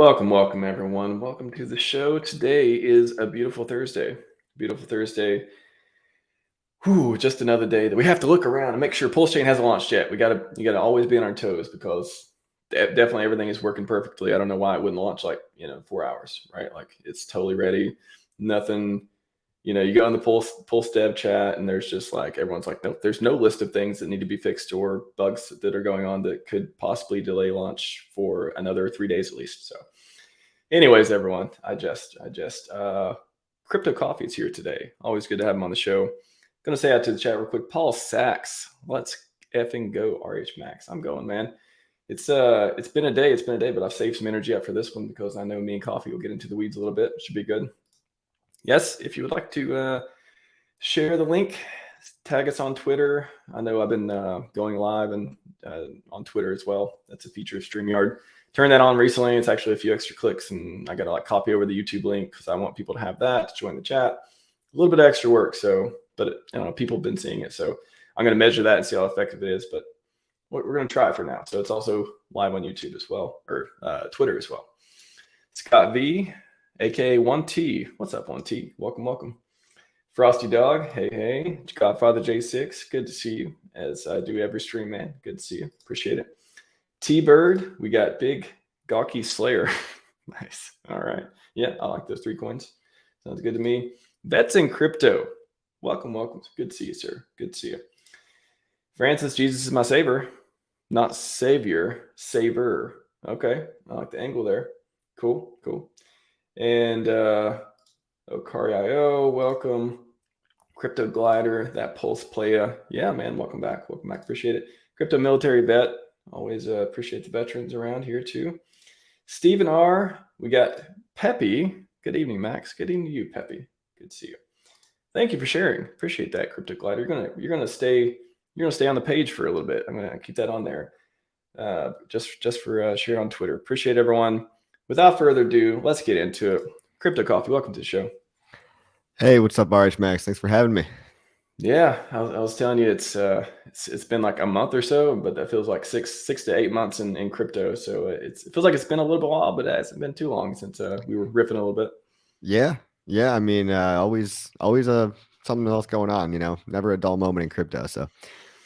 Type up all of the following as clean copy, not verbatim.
Welcome everyone. Welcome to the show. Today is a beautiful Thursday. Beautiful Thursday. Whew, just another day that we have to look around and make sure PulseChain hasn't launched yet. You gotta always be on our toes because definitely everything is working perfectly. I don't know why it wouldn't launch like 4 hours, right? Like it's totally ready. Nothing. You go in the Pulse dev chat and there's just like everyone's like, nope, there's no list of things that need to be fixed or bugs that are going on that could possibly delay launch for another 3 days at least. So anyways, everyone, CryptoCoffee is here today. Always good to have him on the show. Gonna say out to the chat real quick. PulseX, let's effing go RHMax. I'm going, man. It's been a day, but I've saved some energy up for this one because I know me and Coffee will get into the weeds a little bit. It should be good. Yes, if you would like to share the link, tag us on Twitter. I know I've been going live and on Twitter as well. That's a feature of StreamYard. Turned that on recently. It's actually a few extra clicks, and I got to like copy over the YouTube link because I want people to have that to join the chat. A little bit of extra work, but people have been seeing it, so I'm going to measure that and see how effective it is. But we're going to try it for now. So it's also live on YouTube as well, or Twitter as well. Scott V, aka 1T. What's up, 1T? Welcome. Frosty Dog, hey. Godfather J6, good to see you, as I do every stream, man. Good to see you. Appreciate it. T-Bird, we got Big Gawky Slayer. Nice. All right. Yeah, I like those 3 coins. Sounds good to me. Vets in Crypto. Welcome. Good to see you, sir. Good to see you. Francis, Jesus is my savior. Not savior, saver. Okay. I like the angle there. Cool. And Okari.io, welcome. Crypto Glider, that Pulse Playa. Yeah, man, welcome back. Appreciate it. Crypto Military Vet. Always appreciate the veterans around here too. Stephen R. We got Peppy. Good evening, Max. Good evening to you, Peppy. Good to see you. Thank you for sharing. Appreciate that, Crypto Glider. You're gonna stay on the page for a little bit. I'm gonna keep that on there. Just for share on Twitter. Appreciate everyone. Without further ado, let's get into it. CryptoCoffee, welcome to the show. Hey, what's up, RHMax? Thanks for having me. Yeah, I was telling you it's been like a month or so, but that feels like six to 8 months in crypto. So it feels like it's been a little bit while, but it hasn't been too long since we were riffing a little bit. Yeah. I mean, always something else going on. Never a dull moment in crypto. So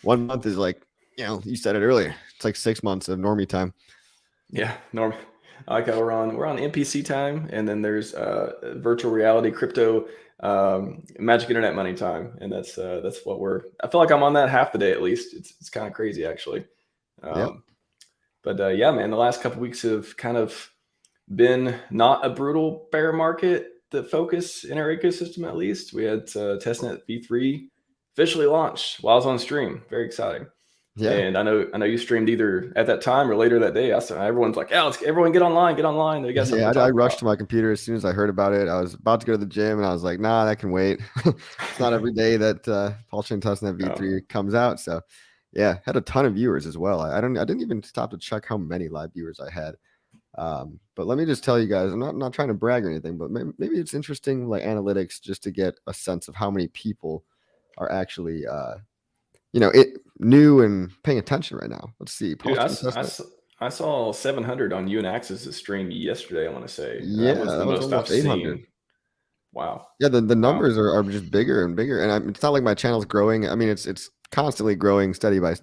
1 month is like, you said it earlier. It's like 6 months of normie time. Yeah, norm. I like how we're on NPC time, and then there's virtual reality crypto magic internet money time, and that's what I feel like I'm on that half the day at least. It's kind of crazy actually. But yeah, man, the last couple of weeks have kind of been not a brutal bear market. The focus in our ecosystem, at least, we had Testnet V3 officially launched while I was on stream. Very exciting. Yeah. And I know you streamed either at that time or later that day. I saw everyone's like, "Yeah, everyone get online. They got something." Yeah, I rushed to my computer as soon as I heard about it. I was about to go to the gym, and I was like, "Nah, that can wait." It's not every day that PulseChain Testnet V3 comes out. So, yeah, had a ton of viewers as well. I didn't even stop to check how many live viewers I had. But let me just tell you guys, I'm not trying to brag or anything, but maybe it's interesting, like analytics, just to get a sense of how many people are actually new and paying attention right now. Let's see. Dude, I saw 700 on you and Axis' stream yesterday, I want to say. Yeah, that was the most I've 800. Seen. Wow. Yeah, the numbers are just bigger and bigger, and it's not like my channel's growing. I mean, it's constantly growing, steady by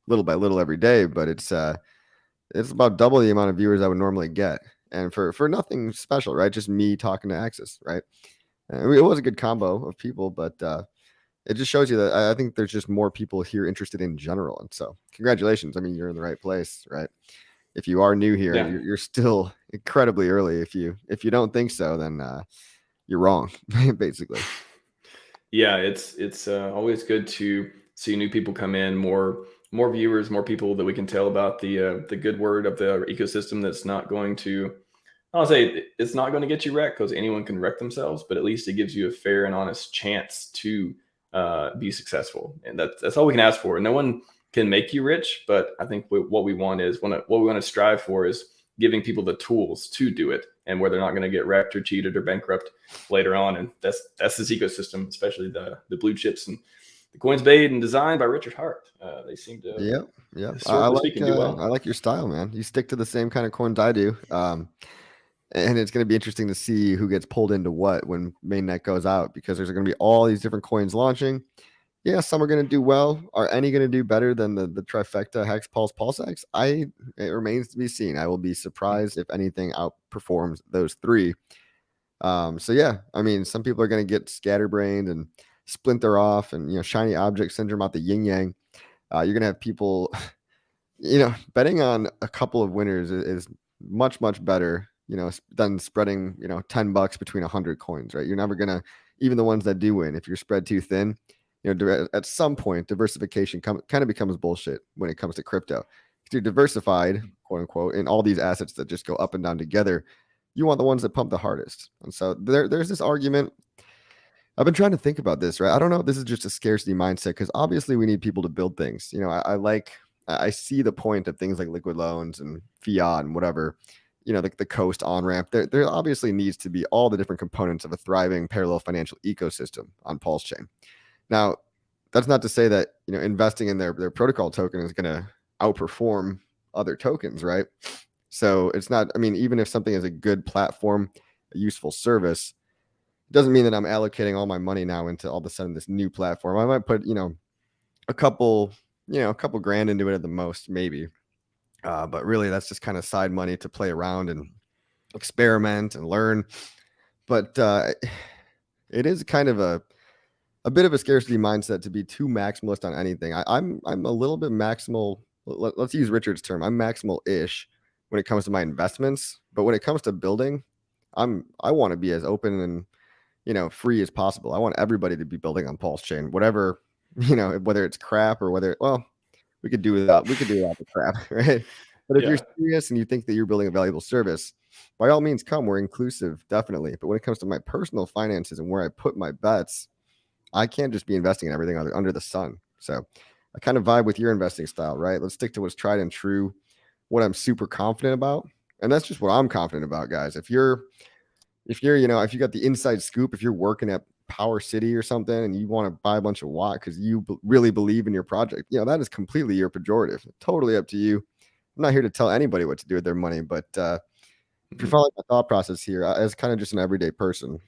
little by little every day, but it's about double the amount of viewers I would normally get, and for nothing special, right? Just me talking to Axis, right? It was a good combo of people, but it just shows you that I think there's just more people here interested in general. And so congratulations. I mean, you're in the right place, right? If you are new here, you're still incredibly early. If you don't think so, then you're wrong, basically. Yeah, it's always good to see new people come in, more viewers, more people that we can tell about the good word of the ecosystem. That's not going to, I'll say it's not going to get you wrecked, because anyone can wreck themselves, but at least it gives you a fair and honest chance to be successful, and that's all we can ask for. No one can make you rich, but I think what we want to strive for is giving people the tools to do it, and where they're not going to get wrecked or cheated or bankrupt later on. And that's this ecosystem, especially the blue chips and the coins made and designed by Richard Hart. They seem to I like your style, man. You stick to the same kind of coins I do. And it's going to be interesting to see who gets pulled into what when mainnet goes out, because there's going to be all these different coins launching. Yeah, some are going to do well. Are any going to do better than the trifecta Hex, Pulse, PulseX? It remains to be seen. I will be surprised if anything outperforms those three. So yeah, I mean, some people are going to get scatterbrained and splinter off, and shiny object syndrome out the yin yang. You're going to have people, betting on a couple of winners is much better, than spreading $10 between 100 coins, right? You're never going to, even the ones that do win, if you're spread too thin, at some point diversification kind of becomes bullshit when it comes to crypto. If you're diversified, quote unquote, in all these assets that just go up and down together, you want the ones that pump the hardest. And so there's this argument. I've been trying to think about this, right? I don't know if this is just a scarcity mindset, because obviously we need people to build things. I see the point of things like liquid loans and fiat and whatever, the coast on ramp. There obviously needs to be all the different components of a thriving parallel financial ecosystem on PulseChain. Now, that's not to say that investing in their protocol token is going to outperform other tokens, right? So it's not. I mean, even if something is a good platform, a useful service, it doesn't mean that I'm allocating all my money now into all of a sudden this new platform. I might put a couple grand into it at the most, maybe. But really, that's just kind of side money to play around and experiment and learn. But it is kind of a bit of a scarcity mindset to be too maximalist on anything. I'm a little bit maximal. Let's use Richard's term. I'm maximal-ish when it comes to my investments, but when it comes to building, I want to be as open and free as possible. I want everybody to be building on PulseChain, whatever, whether it's crap or whether we could do without the crap, right? But if you're serious and you think that you're building a valuable service, by all means come. We're inclusive, definitely. But when it comes to my personal finances and where I put my bets, I can't just be investing in everything under the sun. So I kind of vibe with your investing style, right? Let's stick to what's tried and true, what I'm super confident about. And that's just what I'm confident about, guys. If you got the inside scoop, if you're working at Power City or something and you want to buy a bunch of watt because you really believe in your project, that is completely your pejorative. Totally up to you. I'm not here to tell anybody what to do with their money, but if you're following my thought process here, as kind of just an everyday person,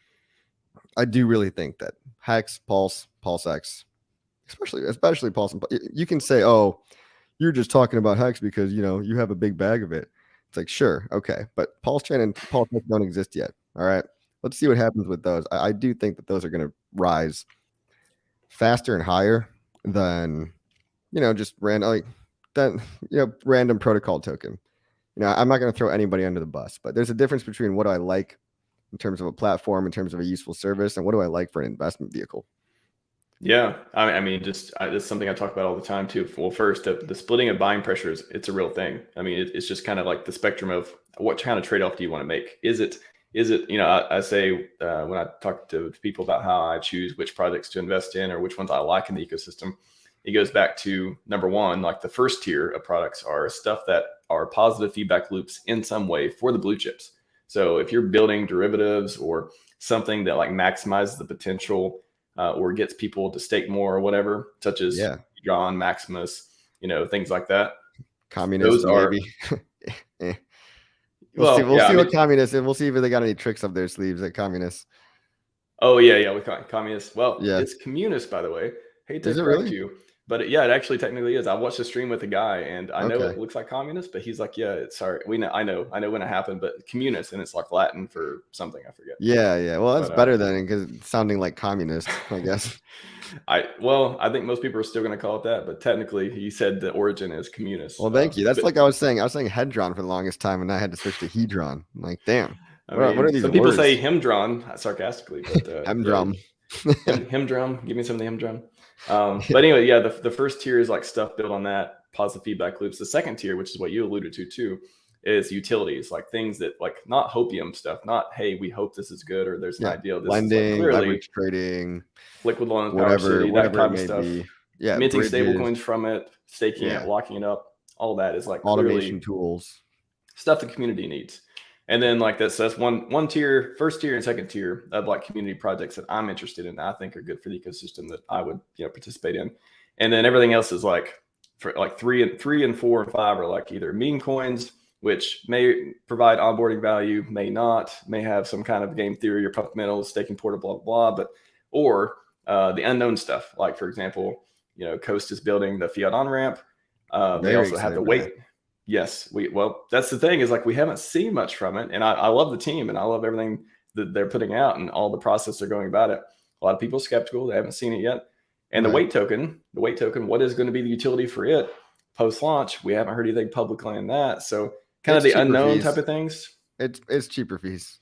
I do really think that Hex, Pulse, PulseX, especially Pulse, you can say, oh, you're just talking about Hex because you have a big bag of it. It's like, sure, okay, but PulseChain and PulseX don't exist yet. All right, let's see what happens with those. I do think that those are going to rise faster and higher than just random random protocol token. I'm not going to throw anybody under the bus, but there's a difference between what I like in terms of a platform, in terms of a useful service, and what do I like for an investment vehicle. Yeah, I mean, it's something I talk about all the time too. Well, first, the splitting of buying pressures, it's a real thing. I mean, it's just kind of like the spectrum of what kind of trade-off do you want to make? Is it, I say when I talk to people about how I choose which projects to invest in or which ones I like in the ecosystem, it goes back to number one, like the first tier of products are stuff that are positive feedback loops in some way for the blue chips. So if you're building derivatives or something that like maximizes the potential or gets people to stake more or whatever, such as John, Maximus, things like that. Communists, maybe. We'll see what communists, and we'll see if they got any tricks up their sleeves at communists. Oh yeah, we call it communists. Well, it's communist, by the way. Hate to correct you, but it actually technically is. I watched a stream with a guy, and I know it looks like communist, but he's like, yeah, it's sorry. I know when it happened, but communist, and it's like Latin for something, I forget. Yeah. Well, that's better than because it's sounding like communist, I guess. I think most people are still going to call it that, but technically, he said the origin is communist. Well, thank you. That's like I was saying hedron for the longest time, and I had to switch to hedron. I'm like, damn. What are these? Some people say hemdron sarcastically, but hemdrum. Hemdrum. Give me some of the hemdrum. But anyway, the first tier is like stuff built on that positive feedback loops. The second tier, which is what you alluded to too, is utilities, like things that like not hopium stuff, not hey, we hope this is good or there's an idea of this lending, is like leverage trading, liquid loans, whatever that kind of stuff. Yeah, minting stable coins from it, staking it, locking it up, all that is like automation tools, stuff the community needs. And then like that's one tier, first tier and second tier of like community projects that I'm interested in, that I think are good for the ecosystem that I would participate in. And then everything else is like for like three and 4 and 5 are like either meme coins which may provide onboarding value, may not, may have some kind of game theory or fundamentals, staking portal, blah, blah, blah. Or the unknown stuff, like, for example, Coast is building the fiat on-ramp. They also have the weight. Yes, well, that's the thing, is like we haven't seen much from it. And I love the team and I love everything that they're putting out and all the process they're going about it. A lot of people are skeptical. They haven't seen it yet. And the weight token, what is going to be the utility for it post-launch? We haven't heard anything publicly on that. So kind of the unknown type of things. It's cheaper fees.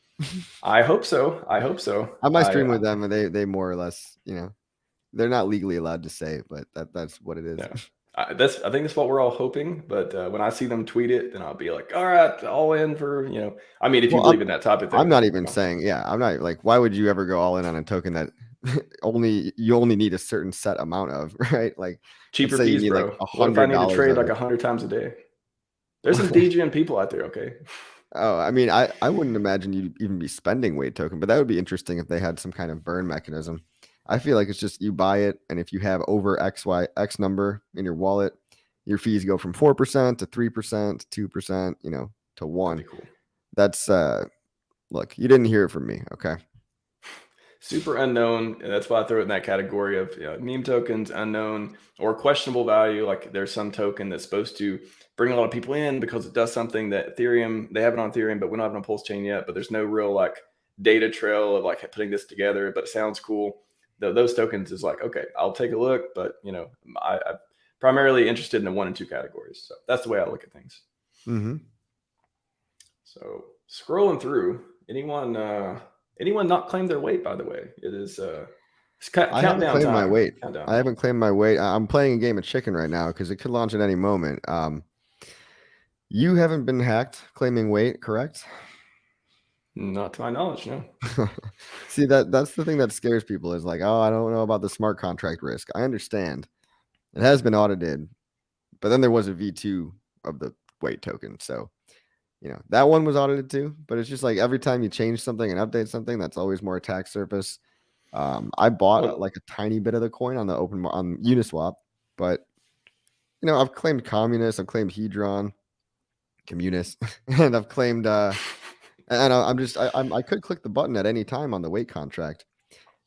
I hope so. I might stream with them, and they more or less, they're not legally allowed to say it, but that's what it is. Yeah. I think that's what we're all hoping. But when I see them tweet it, then I'll be like, all right, all in for, I mean, if you believe in that type of thing. I'm not even saying, I'm not like, why would you ever go all in on a token that you only need a certain set amount of, right? Like cheaper fees, bro. Like what if I need to trade like 100 times a day? There's some DGN people out there, okay? Oh, I mean, I wouldn't imagine you'd even be spending weight token, but that would be interesting if they had some kind of burn mechanism. I feel like it's just you buy it, and if you have over X number in your wallet, your fees go from 4% to 3% to 2%, to 1%. Cool. That's look, you didn't hear it from me, okay? Super unknown. That's why I throw it in that category of meme tokens, unknown or questionable value. Like there's some token that's supposed to bring a lot of people in because it does something that Ethereum, they have it on Ethereum, but we don't have it on PulseChain yet. But there's no real like data trail of like putting this together, but it sounds cool. Those tokens is like, okay, I'll take a look, but I'm primarily interested in the 1 and 2 categories. So that's the way I look at things. Mm-hmm. So scrolling through, anyone not claimed their weight, by the way? It is I haven't claimed my weight. I haven't claimed my weight. I'm playing a game of chicken right now because it could launch at any moment. You haven't been hacked claiming weight, correct? Not to my knowledge, no. See, that's the thing that scares people is like, oh, I don't know about the smart contract risk. I understand. It has been audited, but then there was a V2 of the weight token. So, that one was audited too, but it's just like every time you change something and update something, that's always more attack surface. I bought like a tiny bit of the coin on the on Uniswap, but I've claimed communist, I've claimed Hedron, communist, and I've claimed and I could click the button at any time on the weight contract.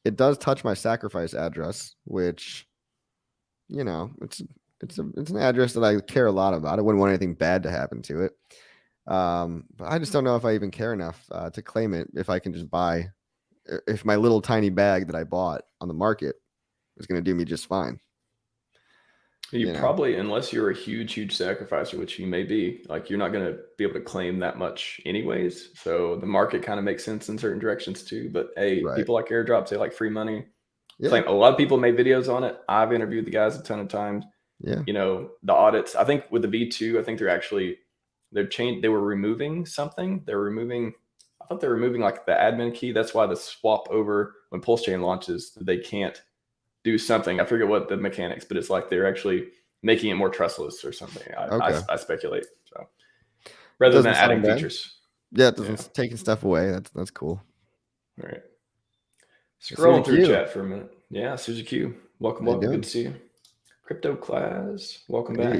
It does touch my sacrifice address, which it's an address that I care a lot about. I wouldn't want anything bad to happen to it. But I just don't know if I even care enough to claim it. If I can just buy, if my little tiny bag that I bought on the market is going to do me just fine. You probably, unless you're a huge sacrificer, which you may be, like you're not going to be able to claim that much anyways. So the market kind of makes sense in certain directions too. But hey, people like airdrops, they like free money. Yeah. A lot of people make videos on it. I've interviewed the guys a ton of times. Yeah. The audits, I think with the V2, I think they were removing something. I thought they were removing like the admin key. That's why the swap over when PulseChain launches, they can't do something. I forget what the mechanics, but it's like they're actually making it more trustless or something. I speculate. So rather than adding features. Yeah, it doesn't taking stuff away. That's cool. All right. Scrolling through chat for a minute. Yeah, Suzy Q. Welcome. Good to see you. Crypto Class. Welcome back.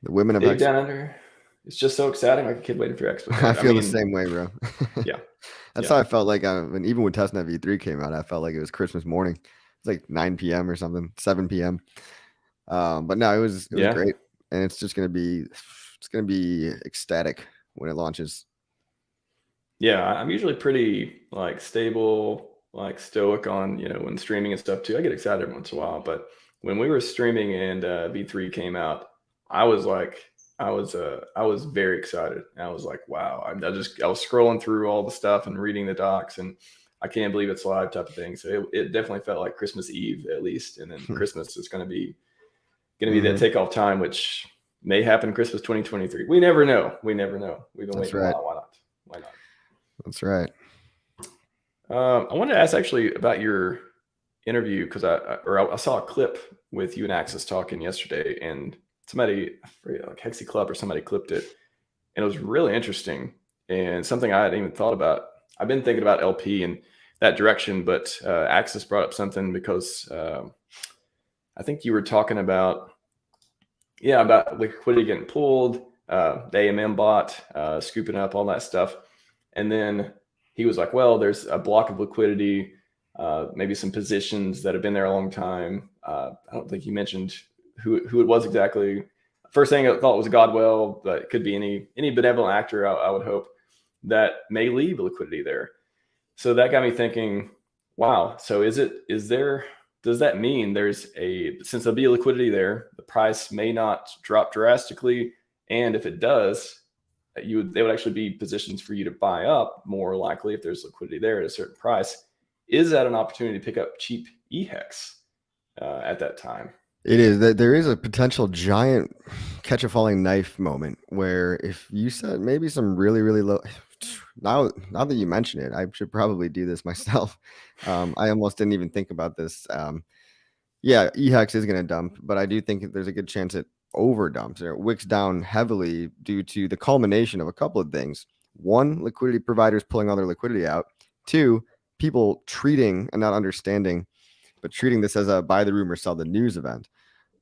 The women of Dig down under. It's just so exciting, like a kid waiting for your expo. I feel the same way, bro. Yeah. That's how I felt like even when Testnet V3 came out, I felt like it was Christmas morning. It's like 9 p.m. or something, 7 p.m. But no, it was great. And it's going to be ecstatic when it launches. Yeah, I'm usually pretty like stable, like stoic on, when streaming and stuff too. I get excited every once in a while, but when we were streaming and V3 came out, I was very excited. And I was like, wow. I was scrolling through all the stuff and reading the docs, and I can't believe it's live type of thing. So it definitely felt like Christmas Eve at least. And then Christmas is going to be that takeoff time, which may happen Christmas 2023. We never know. We've been waiting a while. Why not? That's right. I wanted to ask actually about your interview because I saw a clip with you and Axis talking yesterday, and somebody, like Hexy Club or somebody clipped it, and it was really interesting and something I hadn't even thought about. I've been thinking about LP in that direction, but Axis brought up something because I think you were talking about liquidity getting pulled, the AMM bot, scooping up all that stuff. And then he was like, well, there's a block of liquidity, maybe some positions that have been there a long time. I don't think he mentioned who it was exactly. First thing I thought was Godwell, but it could be any benevolent actor, I would hope, that may leave liquidity there. So that got me thinking, wow, so does that mean since there'll be liquidity there, the price may not drop drastically, and if it does, they would actually be positions for you to buy up more likely if there's liquidity there at a certain price. Is that an opportunity to pick up cheap E-Hex at that time? It is that there is a potential giant catch a falling knife moment where if you set maybe some really, really low. Now that you mention it, I should probably do this myself. I almost didn't even think about this. Yeah, E-Hex is going to dump, but I do think there's a good chance it over dumps or wicks down heavily due to the culmination of a couple of things. One, liquidity providers pulling all their liquidity out. Two, people treating and not understanding, but treating this as a buy the rumor, sell the news event.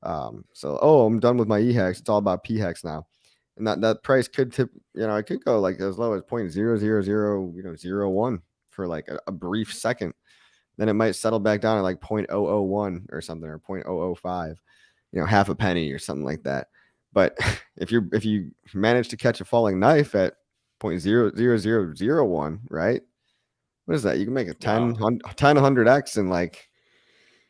I'm done with my E-Hex. It's all about P-Hex now. And that price could tip, it could go like as low as 0.00001 for like a brief second. Then it might settle back down at like 0.001 or something, or 0.005, half a penny or something like that. But if you manage to catch a falling knife at 0.00001, right? What is that? You can make a 100x and like,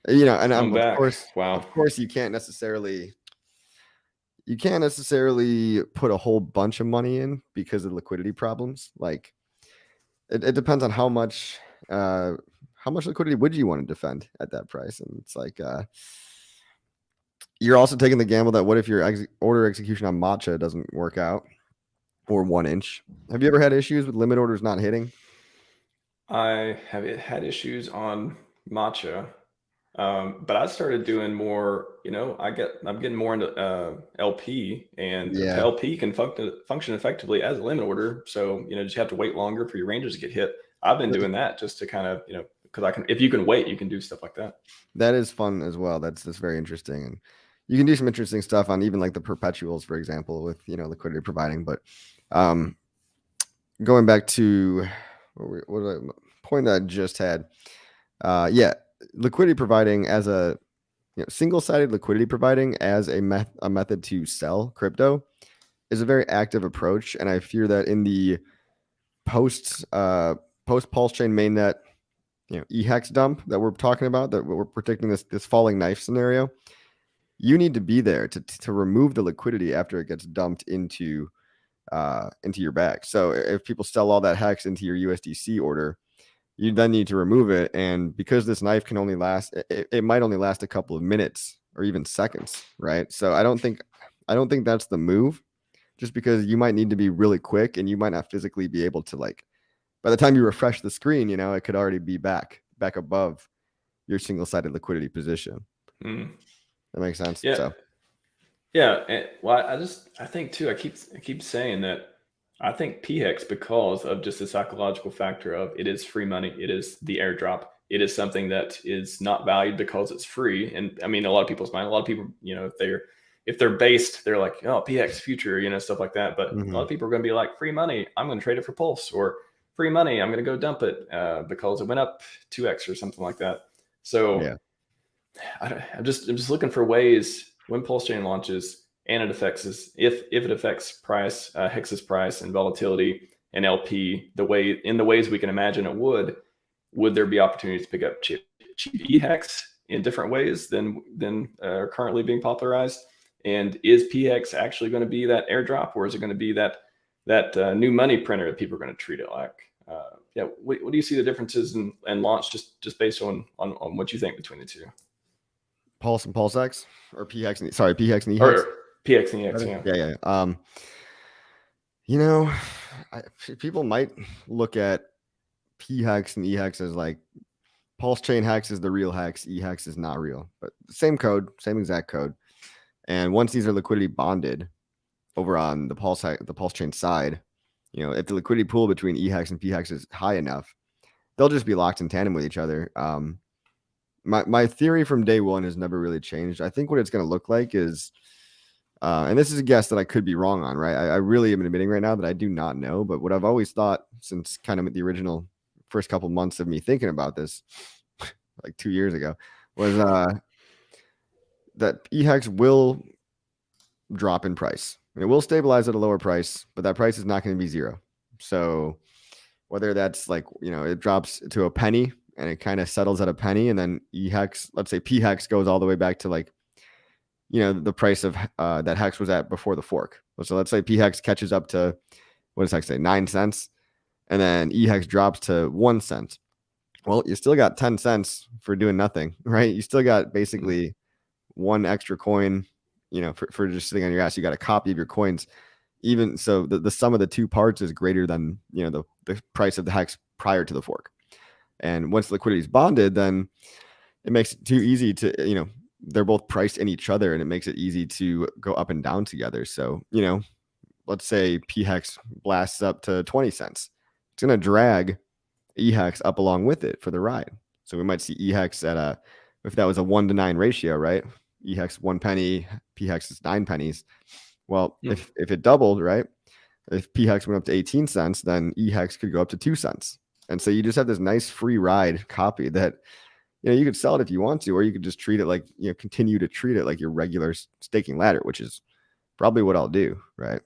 and of course you can't necessarily put a whole bunch of money in because of liquidity problems. Like it depends on how much liquidity would you want to defend at that price. And it's like, you're also taking the gamble that what if your order execution on Matcha doesn't work out, or 1inch? Have you ever had issues with limit orders not hitting? I have had issues on Matcha. But I started doing more, I'm getting more into LP, and LP can function effectively as a limit order. So, just have to wait longer for your ranges to get hit. I've been doing that just to kind of, because if you can wait, you can do stuff like that. That is fun as well. That's very interesting. And you can do some interesting stuff on even like the perpetuals, for example, with, liquidity providing. But going back to what point that I just had, liquidity providing as a single-sided liquidity providing as a method to sell crypto is a very active approach, and I fear that in the post PulseChain mainnet E-Hex dump that we're talking about, that we're predicting this falling knife scenario, you need to be there to remove the liquidity after it gets dumped into your bag. So if people sell all that hex into your USDC order, you then need to remove it. And because this knife can only last, it might only last a couple of minutes or even seconds, right? So I don't think that's the move, just because you might need to be really quick and you might not physically be able to, like, by the time you refresh the screen, it could already be back above your single-sided liquidity position. That makes sense. Yeah. So. Yeah. Well, I think too, I keep saying that I think P-Hex, because of just the psychological factor of it is free money, it is the airdrop, it is something that is not valued because it's free. And I mean, a lot of people's mind, a lot of people, if they're based, they're like, oh, P-Hex future, stuff like that. But a lot of people are going to be like, free money, I'm going to trade it for Pulse, or free money, I'm going to go dump it because it went up 2x or something like that. So yeah. I'm just looking for ways when PulseChain launches, and it affects if it affects price, Hex's price and volatility and LP the ways we can imagine it would there be opportunities to pick up cheap E-Hex in different ways than are currently being popularized? And is P-Hex actually going to be that airdrop, or is it going to be that new money printer that people are going to treat it like? What do you see the differences in launch just based on what you think between the two? Pulse and PulseX, or P-Hex and E-Hex? Or P-Hex and E-Hex, yeah. People might look at P-Hex and E-Hex as like PulseChain Hex is the real hex, E-Hex is not real, but same code, same exact code. And once these are liquidity bonded over on the PulseChain side, if the liquidity pool between E-Hex and P-Hex is high enough, they'll just be locked in tandem with each other. My theory from day one has never really changed. I think what it's going to look like is and this is a guess that I could be wrong on, right? I really am admitting right now that I do not know. But what I've always thought since kind of the original first couple months of me thinking about this, like 2 years ago, was that E-Hex will drop in price. It will stabilize at a lower price, but that price is not going to be zero. So whether that's like, it drops to a penny and it kind of settles at a penny, and then E-Hex, let's say P-Hex goes all the way back to like, the price of that Hex was at before the fork. So let's say P-Hex catches up to, what does Hex say, 9 cents, and then E-Hex drops to 1 cent. Well, you still got 10 cents for doing nothing, right? You still got basically one extra coin, for just sitting on your ass. You got a copy of your coins. Even so, the sum of the two parts is greater than, the price of the Hex prior to the fork. And once liquidity is bonded, then it makes it too easy to, they're both priced in each other, and it makes it easy to go up and down together. So, let's say P-Hex blasts up to 20 cents. It's going to drag E-Hex up along with it for the ride. So we might see E-Hex at if that was a 1-to-9 ratio, right? E-Hex 1 penny, P-Hex is 9 pennies. Well, if it doubled, right? If P-Hex went up to 18 cents, then E-Hex could go up to 2 cents. And so you just have this nice free ride copy that, you could sell it if you want to, or you could just treat it like, continue to treat it like your regular staking ladder, which is probably what I'll do, right?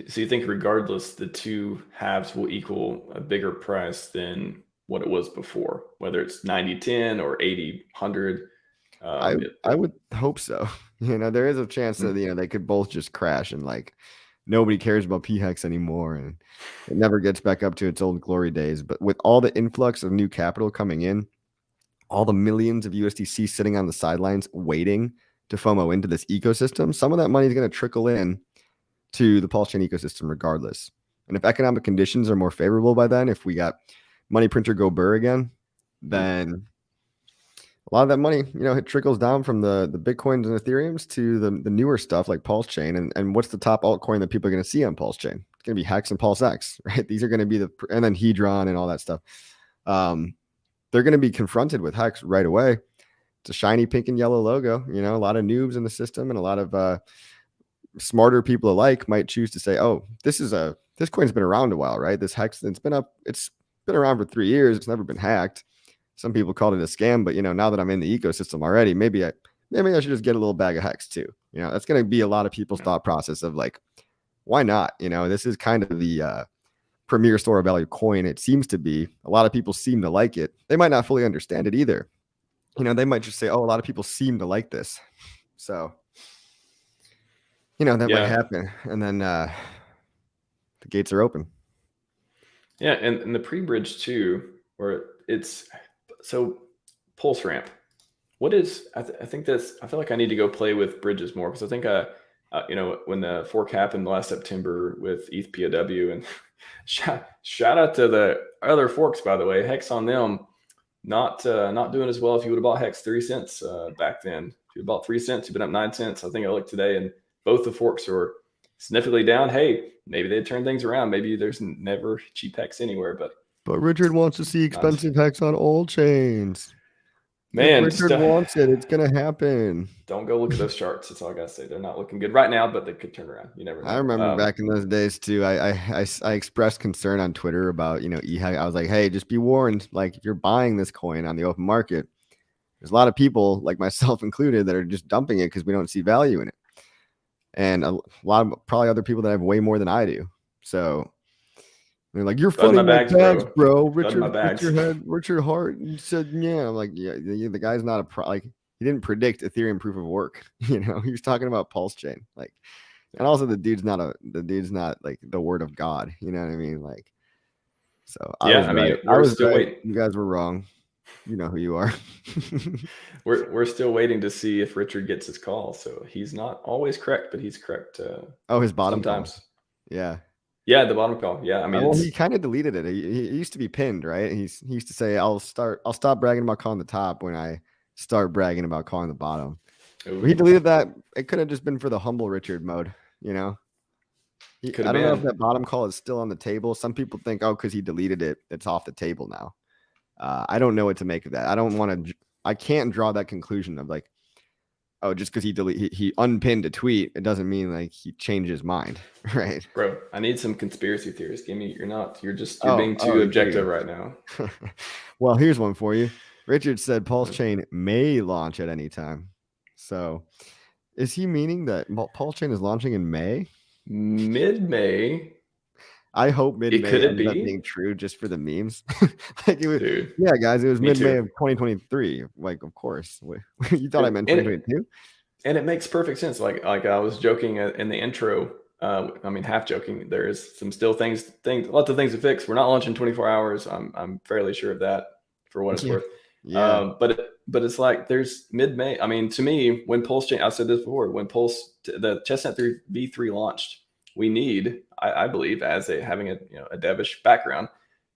So you think regardless, the two halves will equal a bigger price than what it was before, whether it's 90-10 or 80-100? I would hope so. There is a chance that, they could both just crash and like nobody cares about P-Hex anymore, and it never gets back up to its old glory days. But with all the influx of new capital coming in, all the millions of USDC sitting on the sidelines waiting to FOMO into this ecosystem, some of that money is going to trickle in to the PulseChain ecosystem regardless. And if economic conditions are more favorable by then, if we got money printer go burr again, then a lot of that money, it trickles down from the Bitcoins and Ethereums to the newer stuff like PulseChain. And what's the top altcoin that people are going to see on PulseChain? It's going to be Hex and PulseX, right? These are going to be and then Hedron and all that stuff. They're going to be confronted with Hex right away. It's a shiny pink and yellow logo. A lot of noobs in the system and a lot of smarter people alike might choose to say, oh, this coin's been around a while, right? This Hex, it's been around for 3 years. It's never been hacked. Some people called it a scam, but now that I'm in the ecosystem already, maybe I should just get a little bag of Hex too. That's going to be a lot of people's thought process of like, why not? This is kind of the premier store of value coin. It seems to be. A lot of people seem to like it. They might not fully understand it either. They might just say, oh, a lot of people seem to like this. So, that might happen. And then the gates are open. Yeah. And the pre-bridge too, where it's so Pulse Ramp. What is, I feel like I need to go play with bridges more, because I think, when the fork happened last September with ETH POW, and shout out to the other forks, by the way, Hex on them, not doing as well. If you would have bought Hex 3 cents back then, if you had bought 3 cents, you've been up 9 cents. I think I looked today and both the forks are significantly down. Hey, maybe they turn things around. Maybe there's never cheap Hex anywhere, but Richard wants to see expensive Hex on all chains. Man, if Richard wants it, it's gonna happen. Don't go look at those charts. That's all I gotta say. They're not looking good right now, but they could turn around. You never know. I remember back in those days too. I expressed concern on Twitter about E-Hex. I was like, hey, just be warned. Like, if you're buying this coin on the open market, there's a lot of people, like myself included, that are just dumping it because we don't see value in it, and a lot of probably other people that have way more than I do. So they're like, you're funding my bags, bro. Richard Hart said, yeah. I'm like, yeah, the guy's not like, he didn't predict Ethereum proof of work. He was talking about PulseChain. Like, and also the dude's not like the word of God. You know what I mean? Like, so I was still waiting. You guys were wrong. You know who you are. We're still waiting to see if Richard gets his call. So he's not always correct, but he's correct. His bottom sometimes. Call. Yeah. Yeah, the bottom call. Yeah, I mean, he kind of deleted it. He used to be pinned, right? He used to say, "I'll stop bragging about calling the top when I start bragging about calling the bottom." He deleted that. It could have just been for the humble Richard mode, I don't know if that bottom call is still on the table. Some people think, oh, because he deleted it, it's off the table now. I don't know what to make of that. I can't draw that conclusion of like, oh, just because he unpinned a tweet, it doesn't mean like he changed his mind, right? Bro, I need some conspiracy theories. Give me. You're Oh, being too here you objective go. right now. Well, here's one for you. Richard said PulseChain may launch at any time. So is he meaning that PulseChain is launching in May? Mid-May. I hope mid-May Could it ended up be? being true just for the memes. Like it was, Dude. yeah, guys, it was Me mid-May too. of 2023. Like, of course. You thought I meant 2022? And it makes perfect sense. Like I was joking in the intro. I mean, half joking. There is some still things, lots of things to fix. We're not launching 24 hours. I'm fairly sure of that, for what it's Yeah. worth. Yeah. But it's like there's mid-May. I mean, to me, when PulseChain, I said this before, when the Testnet V3 launched, we need, I believe, as having a devish background,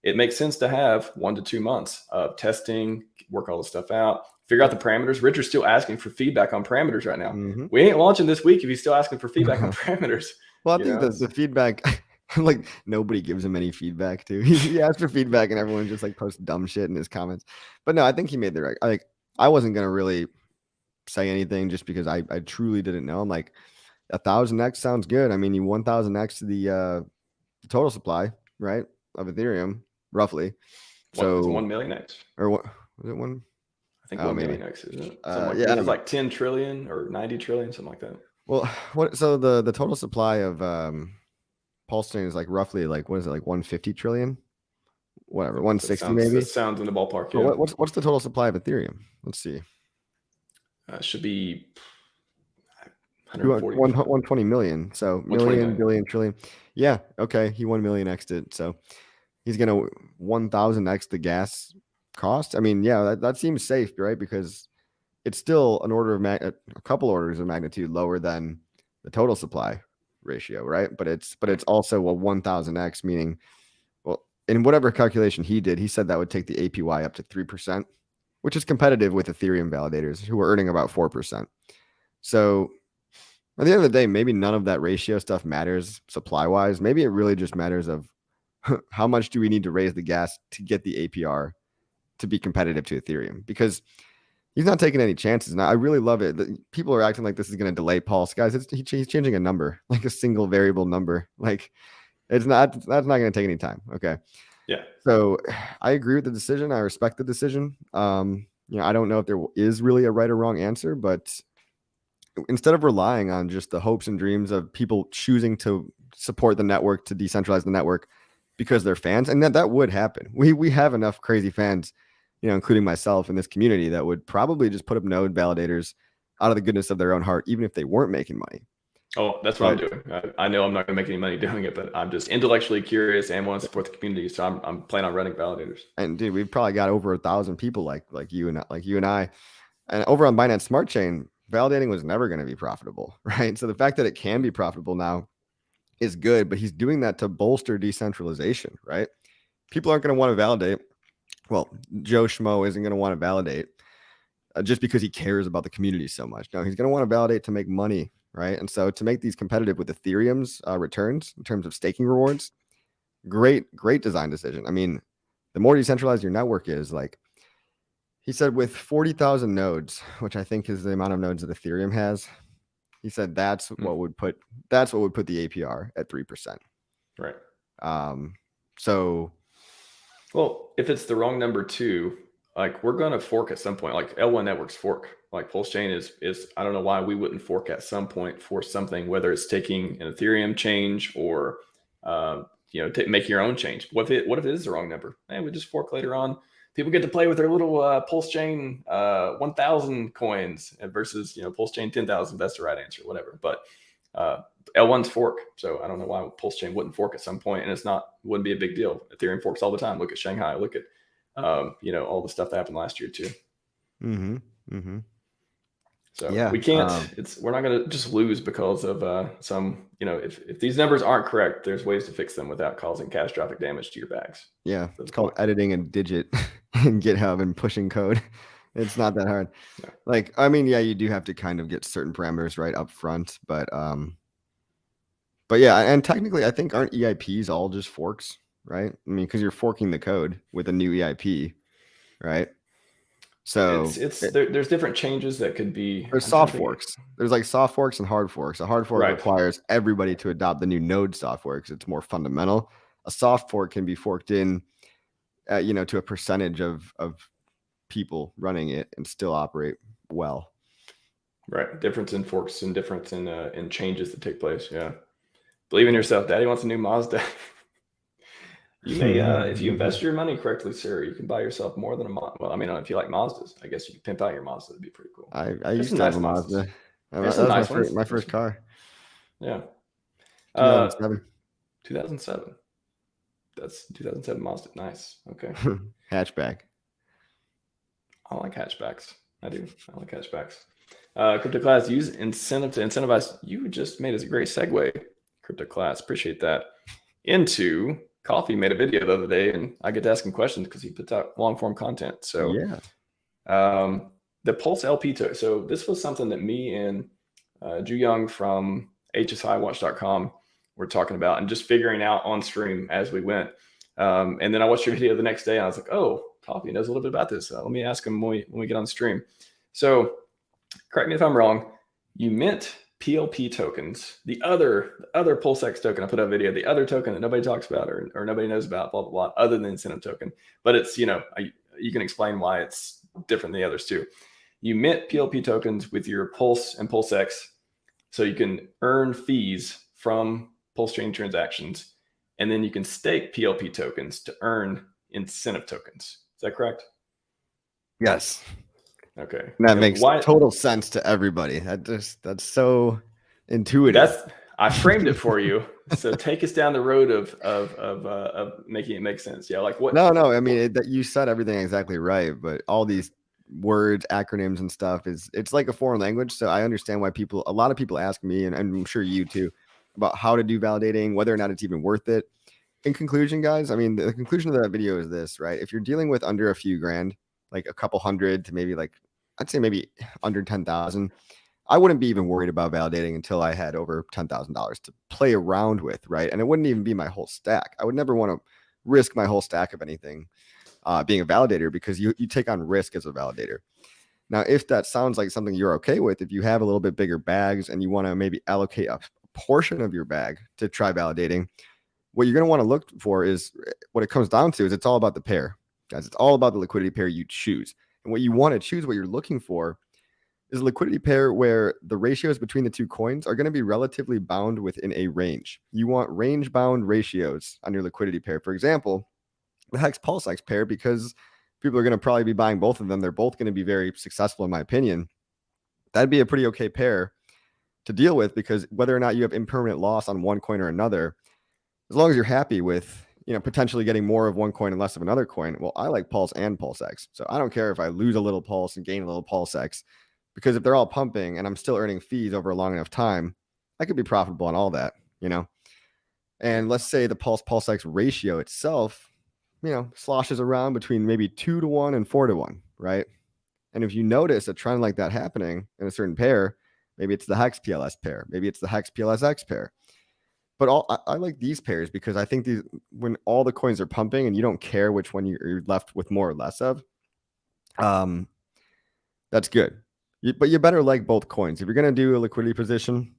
it makes sense to have 1 to 2 months of testing, work all the stuff out, figure out the parameters. Richard's still asking for feedback on parameters right now. Mm-hmm. We ain't launching this week if he's still asking for feedback on parameters. Well, I think the feedback, like nobody gives him any feedback too. He asked for feedback and everyone just like posts dumb shit in his comments. But no, I think he made the right. I wasn't gonna really say anything just because I truly didn't know. I'm like 1,000x sounds good. I mean, you 1,000x the total supply, right, of Ethereum, roughly. So 1 million X, or what was it one? I think 1 million X, isn't it? Like, yeah, it's like 10 trillion or 90 trillion, something like that. Well, what? So the total supply of PulseChain is like roughly like what is it, like 150 trillion? Whatever, 160 maybe. That sounds in the ballpark. Yeah. What's the total supply of Ethereum? Let's see. Should be 120 million. So million, billion, trillion. Yeah. Okay. He 1 million X'd it. So he's gonna 1,000x the gas cost. I mean, yeah, that seems safe, right? Because it's still a couple orders of magnitude lower than the total supply ratio, right? But it's also a 1,000x, meaning, well, in whatever calculation he did, he said that would take the APY up to 3%, which is competitive with Ethereum validators who are earning about 4%. So at the end of the day, maybe none of that ratio stuff matters supply-wise. Maybe it really just matters of how much do we need to raise the gas to get the APR to be competitive to Ethereum, because he's not taking any chances. Now, I really love it. People are acting like this is going to delay Pulse. Guys, he's changing a number, like a single variable number. Like that's not going to take any time. Okay. Yeah. So I agree with the decision. I respect the decision. I don't know if there is really a right or wrong answer, but instead of relying on just the hopes and dreams of people choosing to support the network, to decentralize the network because they're fans, and that would happen. We have enough crazy fans, including myself in this community, that would probably just put up node validators out of the goodness of their own heart, even if they weren't making money. Oh, that's what I'm doing. I know I'm not going to make any money doing it, but I'm just intellectually curious and want to support the community. So I'm planning on running validators. And dude, we've probably got over 1,000 people like you and I, and over on Binance Smart Chain, validating was never going to be profitable, right? So the fact that it can be profitable now is good, but he's doing that to bolster decentralization, right? People aren't going to want to validate. Well, Joe Schmo isn't going to want to validate just because he cares about the community so much. No, he's going to want to validate to make money, right? And so to make these competitive with Ethereum's returns in terms of staking rewards, great design decision. I mean, the more decentralized your network is, like he said, with 40,000 nodes, which I think is the amount of nodes that Ethereum has, he said that's what would put the APR at 3%. Right. So, well, if it's the wrong number too, like we're going to fork at some point. Like L1 Networks fork. Like PulseChain is I don't know why we wouldn't fork at some point for something, whether it's taking an Ethereum change or making your own change. What if it is the wrong number? Man, we just fork later on. People get to play with their little PulseChain 1,000 coins versus PulseChain 10,000. That's the right answer, whatever. But L1's fork, so I don't know why PulseChain wouldn't fork at some point, and wouldn't be a big deal. Ethereum forks all the time. Look at Shanghai. Look at all the stuff that happened last year too. So yeah, we can't. We're not going to just lose because of some. If these numbers aren't correct, there's ways to fix them without causing catastrophic damage to your bags. Yeah, it's called editing a digit in GitHub and pushing code. It's not that hard. No. Like, I mean, yeah, you do have to kind of get certain parameters right up front, but yeah, and technically, I think aren't EIPs all just forks, right? I mean, because you're forking the code with a new EIP, right? So there's different changes that could be. There's soft forks. There's like soft forks and hard forks. A hard fork requires everybody to adopt the new node software because it's more fundamental. A soft fork can be forked in, to a percentage of people running it and still operate well. Right. Difference in forks and difference in changes that take place. Yeah. Believe in yourself. Daddy wants a new Mazda. You may, if you invest your money correctly, sir, you can buy yourself more than a Mazda. Well, I mean, if you like Mazdas, I guess you could pimp out your Mazda. That'd be pretty cool. I used to have a Mazda. That was my first car. Yeah. 2007. 2007. That's 2007 Mazda. Nice. Okay. Hatchback. I like hatchbacks. I do. I like hatchbacks. Crypto class, use incentive to incentivize. You just made us a great segue, crypto class. Appreciate that. Into Coffee made a video the other day, and I get to ask him questions because he puts out long form content. So yeah, the Pulse LP took. So this was something that me and Ju Young from HSIWatch.com were talking about and just figuring out on stream as we went. And then I watched your video the next day, and I was like, oh, Coffee knows a little bit about this. Let me ask him when we get on stream. So correct me if I'm wrong. You mint PLP tokens, the other PulseX token. I put out a video, the other token that nobody talks about or nobody knows about, blah, blah, blah, other than incentive token. But it's, you can explain why it's different than the others too. You mint PLP tokens with your Pulse and PulseX so you can earn fees from PulseChain transactions. And then you can stake PLP tokens to earn incentive tokens. Is that correct? Yes. Okay. And that makes total sense to everybody. That's so intuitive. I framed it for you. So take us down the road of making it make sense. Yeah. Like what? No. I mean, you said everything exactly right, but all these words, acronyms and stuff it's like a foreign language. So I understand why a lot of people ask me, and I'm sure you too, about how to do validating, whether or not it's even worth it. In conclusion, guys, I mean, the conclusion of that video is this, right? If you're dealing with under a few grand, like a couple hundred to maybe I'd say maybe under 10,000, I wouldn't be even worried about validating until I had over $10,000 to play around with, right? And it wouldn't even be my whole stack. I would never want to risk my whole stack of anything being a validator because you take on risk as a validator. Now, if that sounds like something you're okay with, if you have a little bit bigger bags and you want to maybe allocate a portion of your bag to try validating, what you're going to want to look for is what it comes down to is it's all about the pair, guys. It's all about the liquidity pair you choose. And what you want to choose, what you're looking for, is a liquidity pair where the ratios between the two coins are going to be relatively bound within a range. You want range-bound ratios on your liquidity pair. For example, the Hex PulseX pair, because people are going to probably be buying both of them. They're both going to be very successful, in my opinion. That'd be a pretty okay pair to deal with because whether or not you have impermanent loss on one coin or another, as long as you're happy with potentially getting more of one coin and less of another coin. Well, I like Pulse and PulseX. So I don't care if I lose a little Pulse and gain a little PulseX, because if they're all pumping and I'm still earning fees over a long enough time, I could be profitable on all that, And let's say the PulseX ratio itself, sloshes around between maybe 2-to-1 and 4-to-1, right? And if you notice a trend like that happening in a certain pair, maybe it's the Hex PLS pair, maybe it's the Hex PLSX pair. But I like these pairs because I think when all the coins are pumping and you don't care which one you're left with more or less of, that's good. But you better like both coins. If you're going to do a liquidity position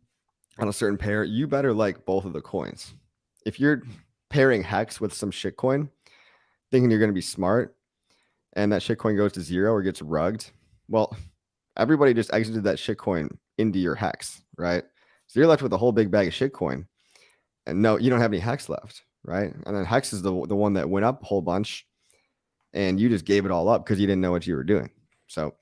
on a certain pair, you better like both of the coins. If you're pairing Hex with some shitcoin, thinking you're going to be smart, and that shitcoin goes to zero or gets rugged, well, everybody just exited that shitcoin into your Hex, right? So you're left with a whole big bag of shitcoin. And no, you don't have any Hex left, right? And then Hex is the one that went up a whole bunch, and you just gave it all up because you didn't know what you were doing. So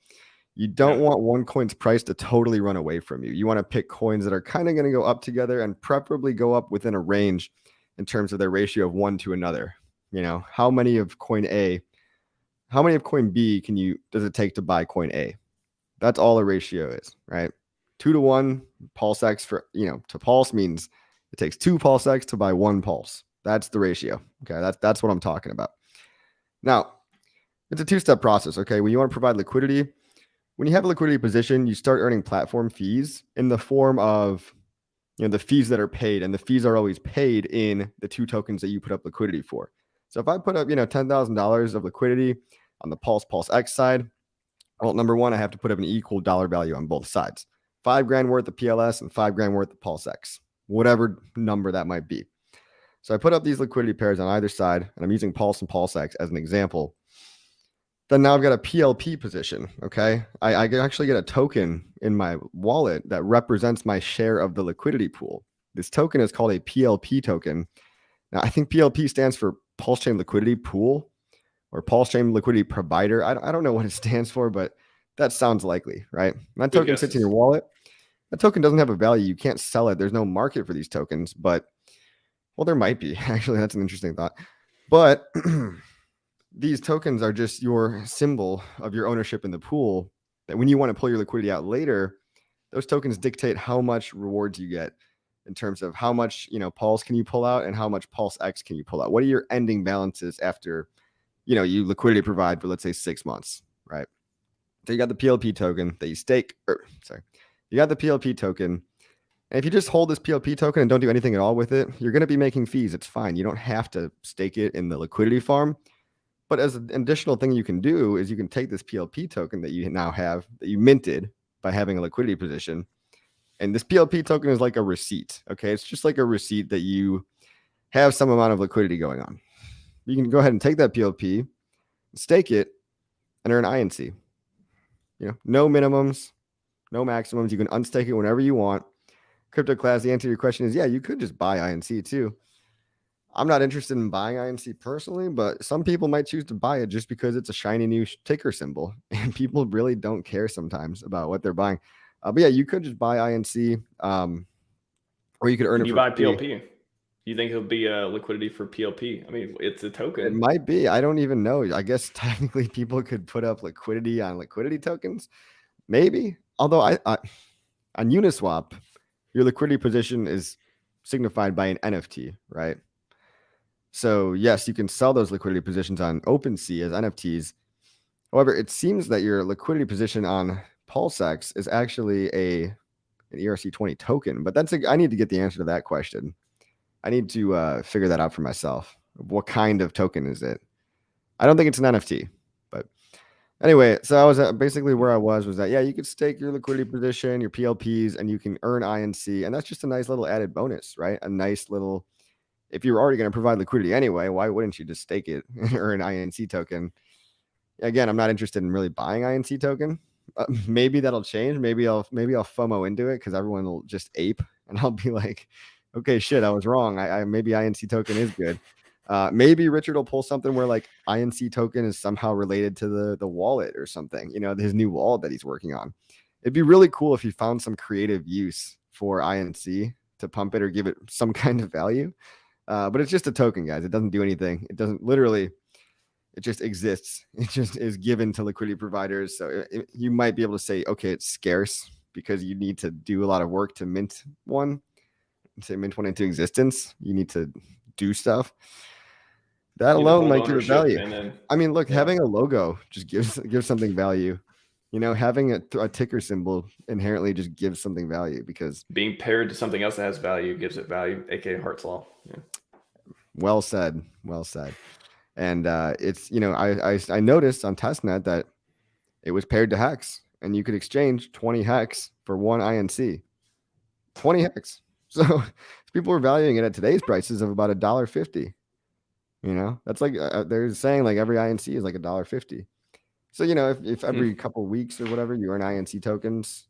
you don't want one coin's price to totally run away from you. You want to pick coins that are kind of going to go up together and preferably go up within a range in terms of their ratio of one to another. How many of coin A, how many of coin B does it take to buy coin A? That's all a ratio is, right? 2-to-1 PulseX to Pulse means it takes 2 PulseX to buy 1 Pulse. That's the ratio. Okay, that's what I'm talking about. Now, it's a 2-step process. Okay, when you want to provide liquidity, when you have a liquidity position, you start earning platform fees in the form of the fees that are paid, and the fees are always paid in the 2 tokens that you put up liquidity for. So if I put up $10,000 of liquidity on the PulseX side, Well, number one, I have to put up an equal dollar value on both sides. $5,000 worth of PLS and $5,000 worth of PulseX, whatever number that might be. So I put up these liquidity pairs on either side, and I'm using Pulse and PulseX as an example. Then now I've got a PLP position, okay? I can actually get a token in my wallet that represents my share of the liquidity pool. This token is called a PLP token. Now, I think PLP stands for Pulse Chain Liquidity Pool or Pulse Chain Liquidity Provider. I don't know what it stands for, but that sounds likely, right? That token sits in your wallet. That token doesn't have a value. You can't sell it. There's no market for these tokens, but, well, there might be. Actually, that's an interesting thought. But these tokens are just your symbol of your ownership in the pool, that when you want to pull your liquidity out later, those tokens dictate how much rewards you get in terms of how much, Pulse can you pull out and how much PulseX can you pull out. What are your ending balances after, you liquidity provide for, let's say, 6 months, right? So you got the PLP token that you stake, you got the PLP token. And if you just hold this PLP token and don't do anything at all with it, you're going to be making fees. It's fine. You don't have to stake it in the liquidity farm. But as an additional thing you can do is you can take this PLP token that you now have, that you minted by having a liquidity position. And this PLP token is like a receipt. Okay. It's just like a receipt that you have some amount of liquidity going on. You can go ahead and take that PLP, stake it, and earn INC. No minimums, no maximums. You can unstake it whenever you want. Crypto class, the answer to your question is, yeah, you could just buy INC too. I'm not interested in buying INC personally, but some people might choose to buy it just because it's a shiny new ticker symbol. And people really don't care sometimes about what they're buying. But yeah, you could just buy INC, or you could earn it. You buy PLP. You think it'll be liquidity for PLP? I mean, it's a token. It might be. I don't even know. I guess technically people could put up liquidity on liquidity tokens. Maybe. Although on Uniswap, your liquidity position is signified by an NFT, right? So yes, you can sell those liquidity positions on OpenSea as NFTs. However, it seems that your liquidity position on PulseX is actually an ERC20 token, but I need to get the answer to that question. I need to figure that out for myself. What kind of token is it? I don't think it's an NFT, but anyway, so I was basically where I was that, yeah, you could stake your liquidity position, your PLPs, and you can earn INC. And that's just a nice little added bonus, right? A nice little, if you're already going to provide liquidity anyway, why wouldn't you just stake it and earn INC token? Again, I'm not interested in really buying INC token. Maybe that'll change. Maybe I'll FOMO into it because everyone will just ape, and I'll be like, okay, shit, I was wrong. Maybe INC token is good. Maybe Richard will pull something where like INC token is somehow related to the wallet or something, his new wallet that he's working on. It'd be really cool if he found some creative use for INC to pump it or give it some kind of value. But it's just a token, guys. It doesn't do anything. It doesn't literally, it just exists. It just is given to liquidity providers. So you might be able to say, okay, it's scarce because you need to do a lot of work to mint one into existence. You need to do stuff. That alone might give it value. I mean, look, having a logo just gives something value. Having a ticker symbol inherently just gives something value because being paired to something else that has value gives it value, aka Hart's Law. Yeah. Well said. Well said. And it's, I noticed on Testnet that it was paired to Hex, and you could exchange 20 Hex for one INC. 20 Hex. So people are valuing it at today's prices of about $1.50. That's like they're saying like every INC is like $1.50. So if every couple weeks or whatever you earn INC tokens,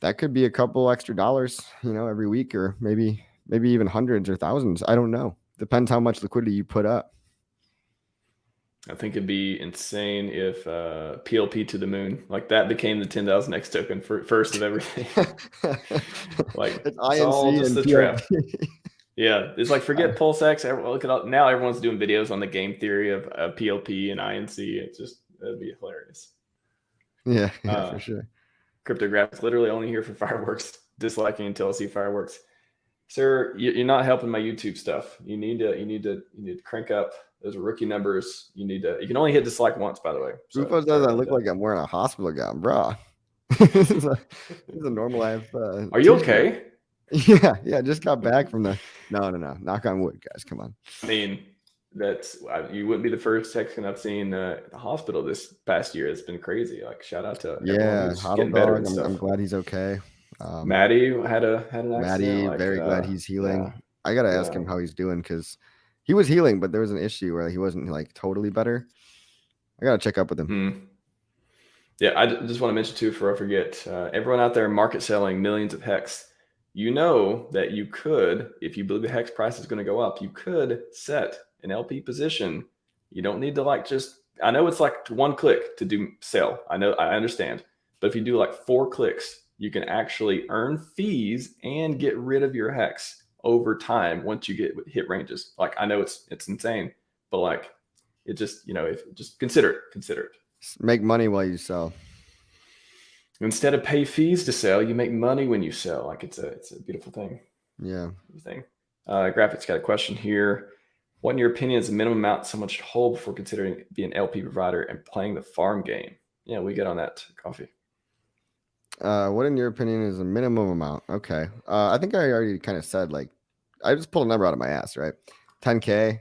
that could be a couple extra dollars, every week, or maybe even hundreds or thousands. I don't know. Depends how much liquidity you put up. I think it'd be insane if PLP to the moon, like that became the 10,000X token for first of everything. Like it's all just the trap. Yeah, it's like forget PulseX. Look at now everyone's doing videos on the game theory of PLP and INC. That'd be hilarious. Yeah, for sure. Cryptographics literally only here for fireworks. Disliking until I see fireworks. Sir, you're not helping my YouTube stuff. You need to crank up those rookie numbers. You can only hit dislike once, by the way. So, Rufo says I look like I'm wearing a hospital gown, bro. This is a normal ass. Are you okay? Yeah. Just got back from the. No. Knock on wood, guys. Come on. I mean, You wouldn't be the first Texan I've seen at the hospital this past year. It's been crazy. Like shout out to everyone Yeah, who's Huddle getting better Dog. and I'm stuff. glad he's okay. Maddie had an accident. Maddie, Like very glad he's yeah, healing. I gotta ask yeah. him how he's doing because he was healing, but there was an issue where he wasn't like totally better. I gotta check up with him. Hmm. Yeah, I just want to mention too, before I forget, everyone out there market selling millions of hex, you know that you could, if you believe the hex price is going to go up, you could set an LP position. You don't need to like I know it's like one click to do sell. I know, I understand. But if you do like 4 clicks, you can actually earn fees and get rid of your hex over time once you get hit ranges. Like I know it's insane, but like it just, if just consider it. Make money while you sell. Instead of pay fees to sell, you make money when you sell. Like it's a beautiful thing. Yeah. Graphics got a question here. What in your opinion is the minimum amount someone should hold before considering being an LP provider and playing the farm game? Yeah, we get on that, Coffee. What in your opinion is a minimum amount? Okay. I think I already kind of said, like, I just pulled a number out of my ass, right? 10K.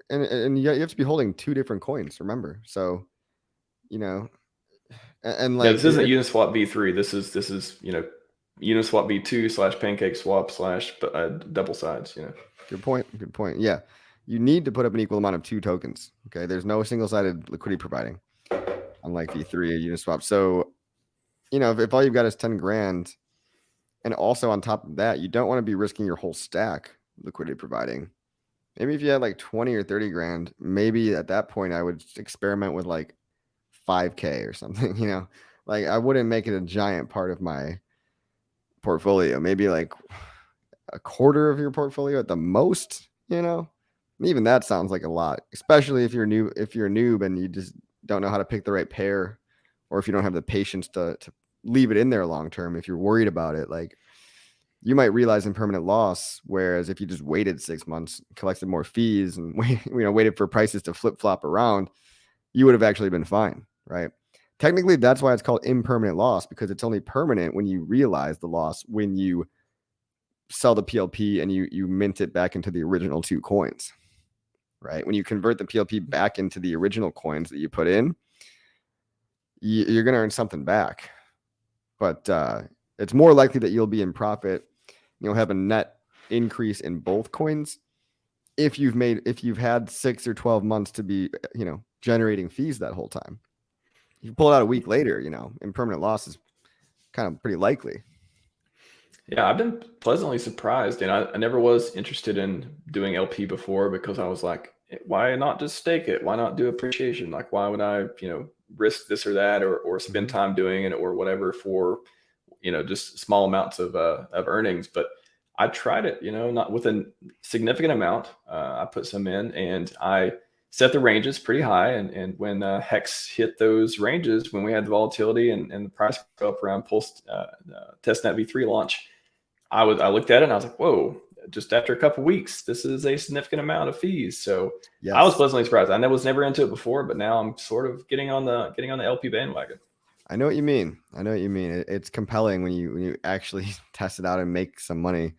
And you have to be holding 2 different coins, remember? So, and like, this isn't Uniswap V3. This is Uniswap V2 / pancake swap / double sides. Good point. Yeah, you need to put up an equal amount of 2 tokens. Okay, there's no single-sided liquidity providing, unlike V3 or Uniswap. So, if all you've got is 10 grand, and also on top of that, you don't want to be risking your whole stack liquidity providing. Maybe if you had like 20 or 30 grand, maybe at that point I would experiment with like 5K or something, like I wouldn't make it a giant part of my portfolio. Maybe like a quarter of your portfolio at the most, even that sounds like a lot, especially if you're a noob and you just don't know how to pick the right pair, or if you don't have the patience to leave it in there long term. If you're worried about it, like, you might realize impermanent loss. Whereas if you just waited 6 months, collected more fees, and waited for prices to flip flop around, you would have actually been fine, right? Technically, that's why it's called impermanent loss, because it's only permanent when you realize the loss when you sell the PLP and you mint it back into the original 2 coins, right? When you convert the PLP back into the original coins that you put in, you're going to earn something back. But it's more likely that you'll be in profit. You'll have a net increase in both coins if you've had 6 or 12 months to be, generating fees that whole time. If you pull it out a week later, impermanent loss is kind of pretty likely. Yeah, I've been pleasantly surprised, and I never was interested in doing LP before, because I was like, why not just stake it? Why not do appreciation? Like, why would I, risk this or that, or spend time doing it, or whatever, for, just small amounts of earnings? But I tried it, not with a significant amount. I put some in, and I set the ranges pretty high. And when Hex hit those ranges, when we had the volatility and the price go up around Testnet V3 launch, I looked at it and I was like, whoa, just after a couple of weeks, this is a significant amount of fees. So yes. I was pleasantly surprised. I was never into it before, but now I'm sort of getting on the LP bandwagon. I know what you mean. It's compelling when you actually test it out and make some money.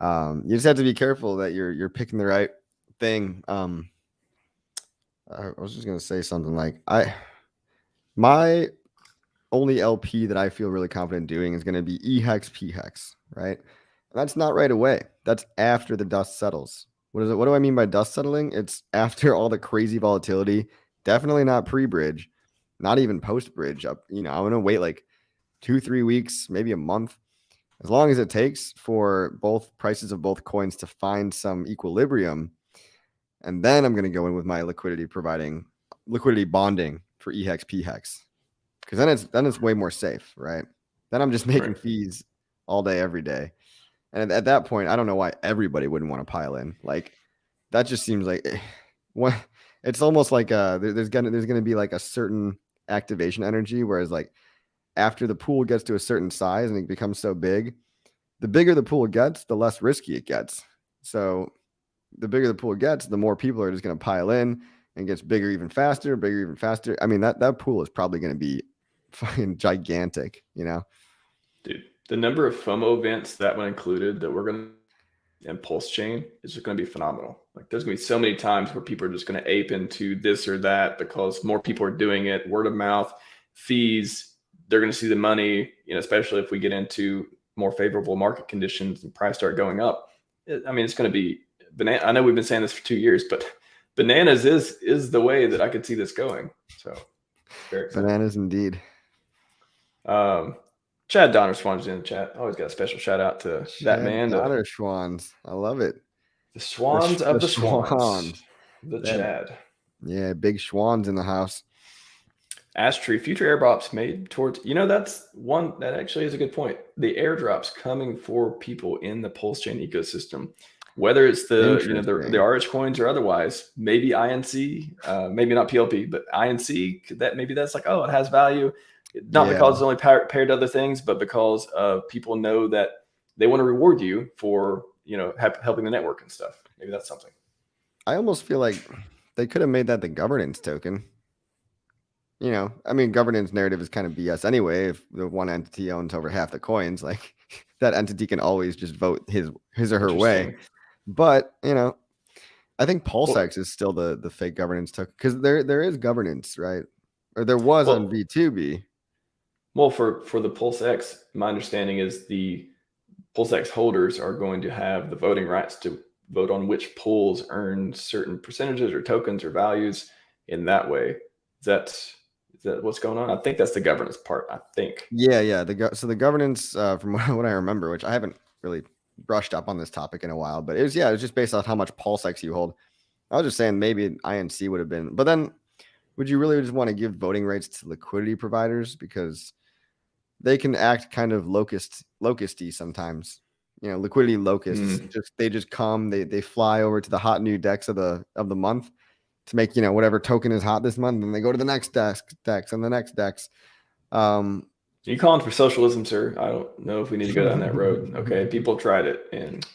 You just have to be careful that you're picking the right thing. I was just gonna say something like, my only LP that I feel really confident doing is gonna be E-Hex P-Hex, right? And that's not right away. That's after the dust settles. What is it? What do I mean by dust settling? It's after all the crazy volatility. Definitely not pre-bridge, not even post-bridge. I'm gonna wait like 2-3 weeks, maybe a month, as long as it takes for both prices of both coins to find some equilibrium. And then I'm gonna go in with my liquidity bonding for E-Hex P-Hex, because then it's way more safe, right? Then I'm just making fees all day, every day. And at that point, I don't know why everybody wouldn't want to pile in. Like, that just seems like it's almost like there's gonna be like a certain activation energy, whereas like after the pool gets to a certain size and it becomes so big, the bigger the pool gets, the less risky it gets. So the bigger the pool gets, the more people are just going to pile in, and gets bigger even faster. I mean, that pool is probably going to be fucking gigantic, Dude, the number of FOMO events that one included that we're going and PulseChain is just going to be phenomenal. Like there's going to be so many times where people are just going to ape into this or that because more people are doing it, word of mouth, fees, they're going to see the money, especially if we get into more favorable market conditions and price start going up. I mean, it's going to be banana. I know we've been saying this for 2 years, but bananas is the way that I could see this going. So very exciting. Bananas indeed. Chad Donner Swans in the chat. Always got a special shout out to that man. Donner Swans. I love it. The Swans of the Swans. The Chad. Yeah, big Swans in the house. Tree, future airdrops made towards, that's one that actually is a good point. The airdrops coming for people in the PulseChain ecosystem, whether it's the RH coins or otherwise, maybe INC, maybe not PLP, but INC, maybe that's like, oh, it has value. Not because it's only paired to other things, but because people know that they want to reward you for, helping the network and stuff. Maybe that's something. I almost feel like they could have made that the governance token. I mean, governance narrative is kind of BS anyway. If the one entity owns over half the coins, like that entity can always just vote his or her way. But, I think PulseX is still the fake governance token because there is governance, right? Or there was on V2B. Well, for the PulseX, my understanding is the PulseX holders are going to have the voting rights to vote on which pools earn certain percentages or tokens or values in that way. Is that what's going on? I think that's the governance part. I think. Yeah. So the governance, from what I remember, which I haven't really brushed up on this topic in a while, but it was just based on how much PulseX you hold. I was just saying maybe INC would have been, but then would you really just want to give voting rights to liquidity providers because they can act kind of locusty sometimes? Liquidity locusts they just come, they fly over to the hot new DEX of the month to make whatever token is hot this month, and they go to the next DEX and the next DEX. You calling for socialism, sir? I don't know if we need to go down that road. Okay, people tried it, and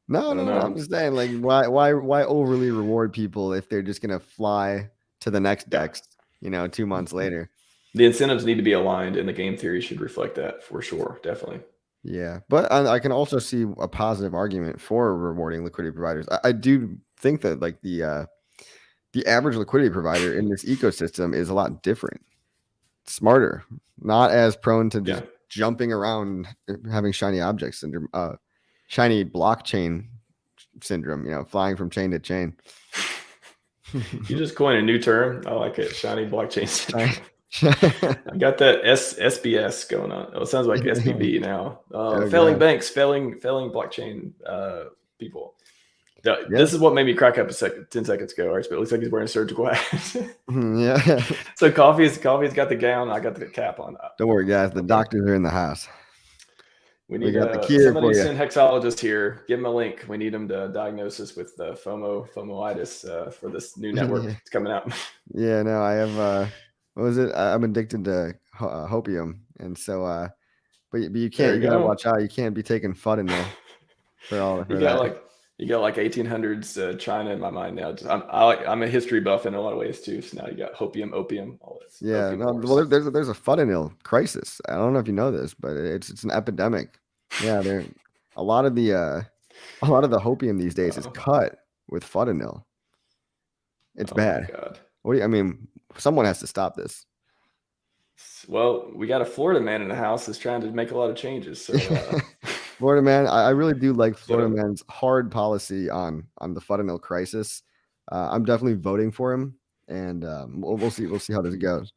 no, I'm just saying, like, why overly reward people if they're just gonna fly to the next DEX, 2 months later? The incentives need to be aligned, and the game theory should reflect that for sure, definitely. Yeah, but I can also see a positive argument for rewarding liquidity providers. I do think that like the average liquidity provider in this ecosystem is a lot different, smarter, not as prone to just jumping around, having shiny object syndrome, shiny blockchain syndrome, flying from chain to chain. You just coined a new term. I like it. Shiny blockchain syndrome. I got that SBS going on. Oh, it sounds like SBB now. Failing banks, failing blockchain people. This is what made me crack up 10 seconds ago. But it looks like he's wearing a surgical hat. Yeah. So coffee's got the gown. I got the cap on. Don't worry, guys. The doctors are in the house. We got the cure for you. Send hexologist here. Give him a link. We need him to diagnose us with FOMOitis for this new network that's coming out. Yeah, no, I have. What was it? I'm addicted to hopium, and so, but you can't. You gotta watch out. You can't be taking FUD in there for all. For you got like 1800s China in my mind now. I'm a history buff in a lot of ways too. So now you got hopium, opium, all this. Yeah, well, there's a fentanyl crisis. I don't know if you know this, but it's an epidemic. Yeah, a lot of the hopium these days is cut with fentanyl. It's bad. God. What do you? I mean, someone has to stop this. Well, we got a Florida man in the house that's trying to make a lot of changes. So. Florida man, I really do like Florida man's hard policy on the fentanyl crisis. I'm definitely voting for him, and we'll see how this goes.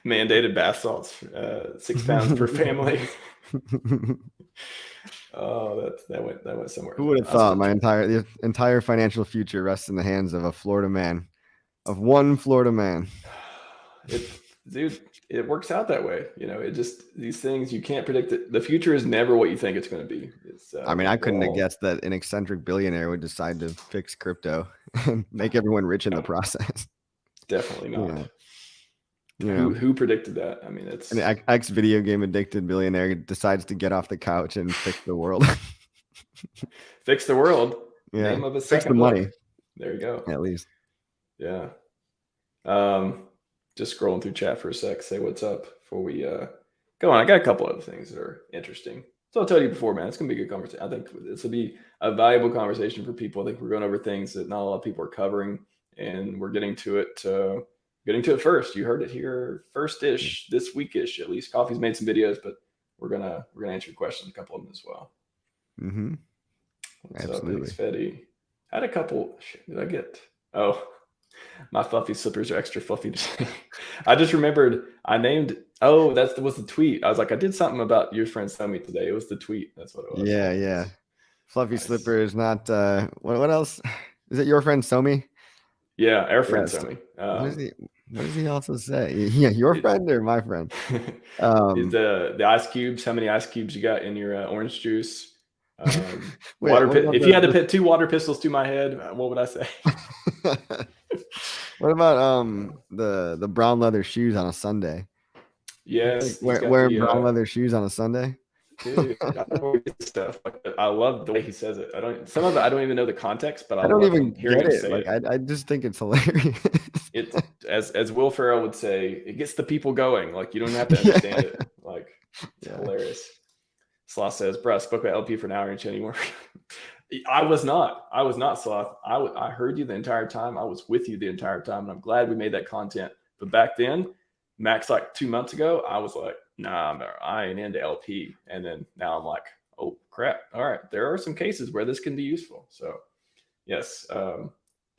Mandated bath salts, 6 pounds per family. Oh, that went somewhere. Who would have thought the entire financial future rests in the hands of one Florida man? It works out that way. These things you can't predict it. The future is never what you think it's going to be. I couldn't have guessed that an eccentric billionaire would decide to fix crypto and make everyone rich in the process. Definitely not. Who predicted that? I mean, it's an ex-video game addicted billionaire decides to get off the couch and fix the world. Fix the world. Yeah. Name of a fix the money. Book. There you go. At least. Yeah. Just scrolling through chat for a sec. Say what's up before we go on. I got a couple other things that are interesting. So I told you before, man, it's gonna be a good conversation. I think this will be a valuable conversation for people. I think we're going over things that not a lot of people are covering, and we're getting to it. Getting to it first. You heard it here first-ish, this week-ish at least. Coffee's made some videos, but we're gonna answer your questions, a couple of them as well. Mm-hmm. Absolutely. Thanks, Fetty. I had a couple. Shit, did I get? Oh, my fluffy slippers are extra fluffy today. I just remembered I named. Oh, that was the tweet. I was like, I did something about your friend Somi today. It was the tweet. That's what it was. Yeah. Fluffy Nice. slipper is not. What else? Is it your friend Somi? Yeah, our friend Yes. Somi. What does he also say? Yeah, your friend or my friend? Is the ice cubes? How many ice cubes you got in your orange juice? Wait, if you had to put 2 water pistols to my head, what would I say? What about the brown leather shoes on a Sunday? Yes, wearing brown leather shoes on a Sunday. Dude, I know stuff. I love the way he says it. Some of it I don't even know the context, but I don't even hearing get him say it. I just think it's hilarious. It's as Will Ferrell would say, it gets the people going. Like you don't have to understand it. Like it's hilarious. Sloth says, "Bruh, I spoke about LP for an hour and anymore." I was not Sloth. I heard you the entire time. I was with you the entire time, and I'm glad we made that content. But back then, Max, like 2 months ago, I was like, nah, I ain't into LP. And then now I'm like, oh crap. All right. There are some cases where this can be useful. So yes,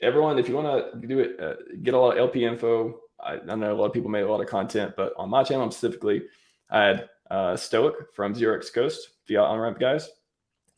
everyone, if you want to do it, get a lot of LP info. I know a lot of people made a lot of content, but on my channel specifically, I had Stoic from 0x Ghost, the on-ramp guys,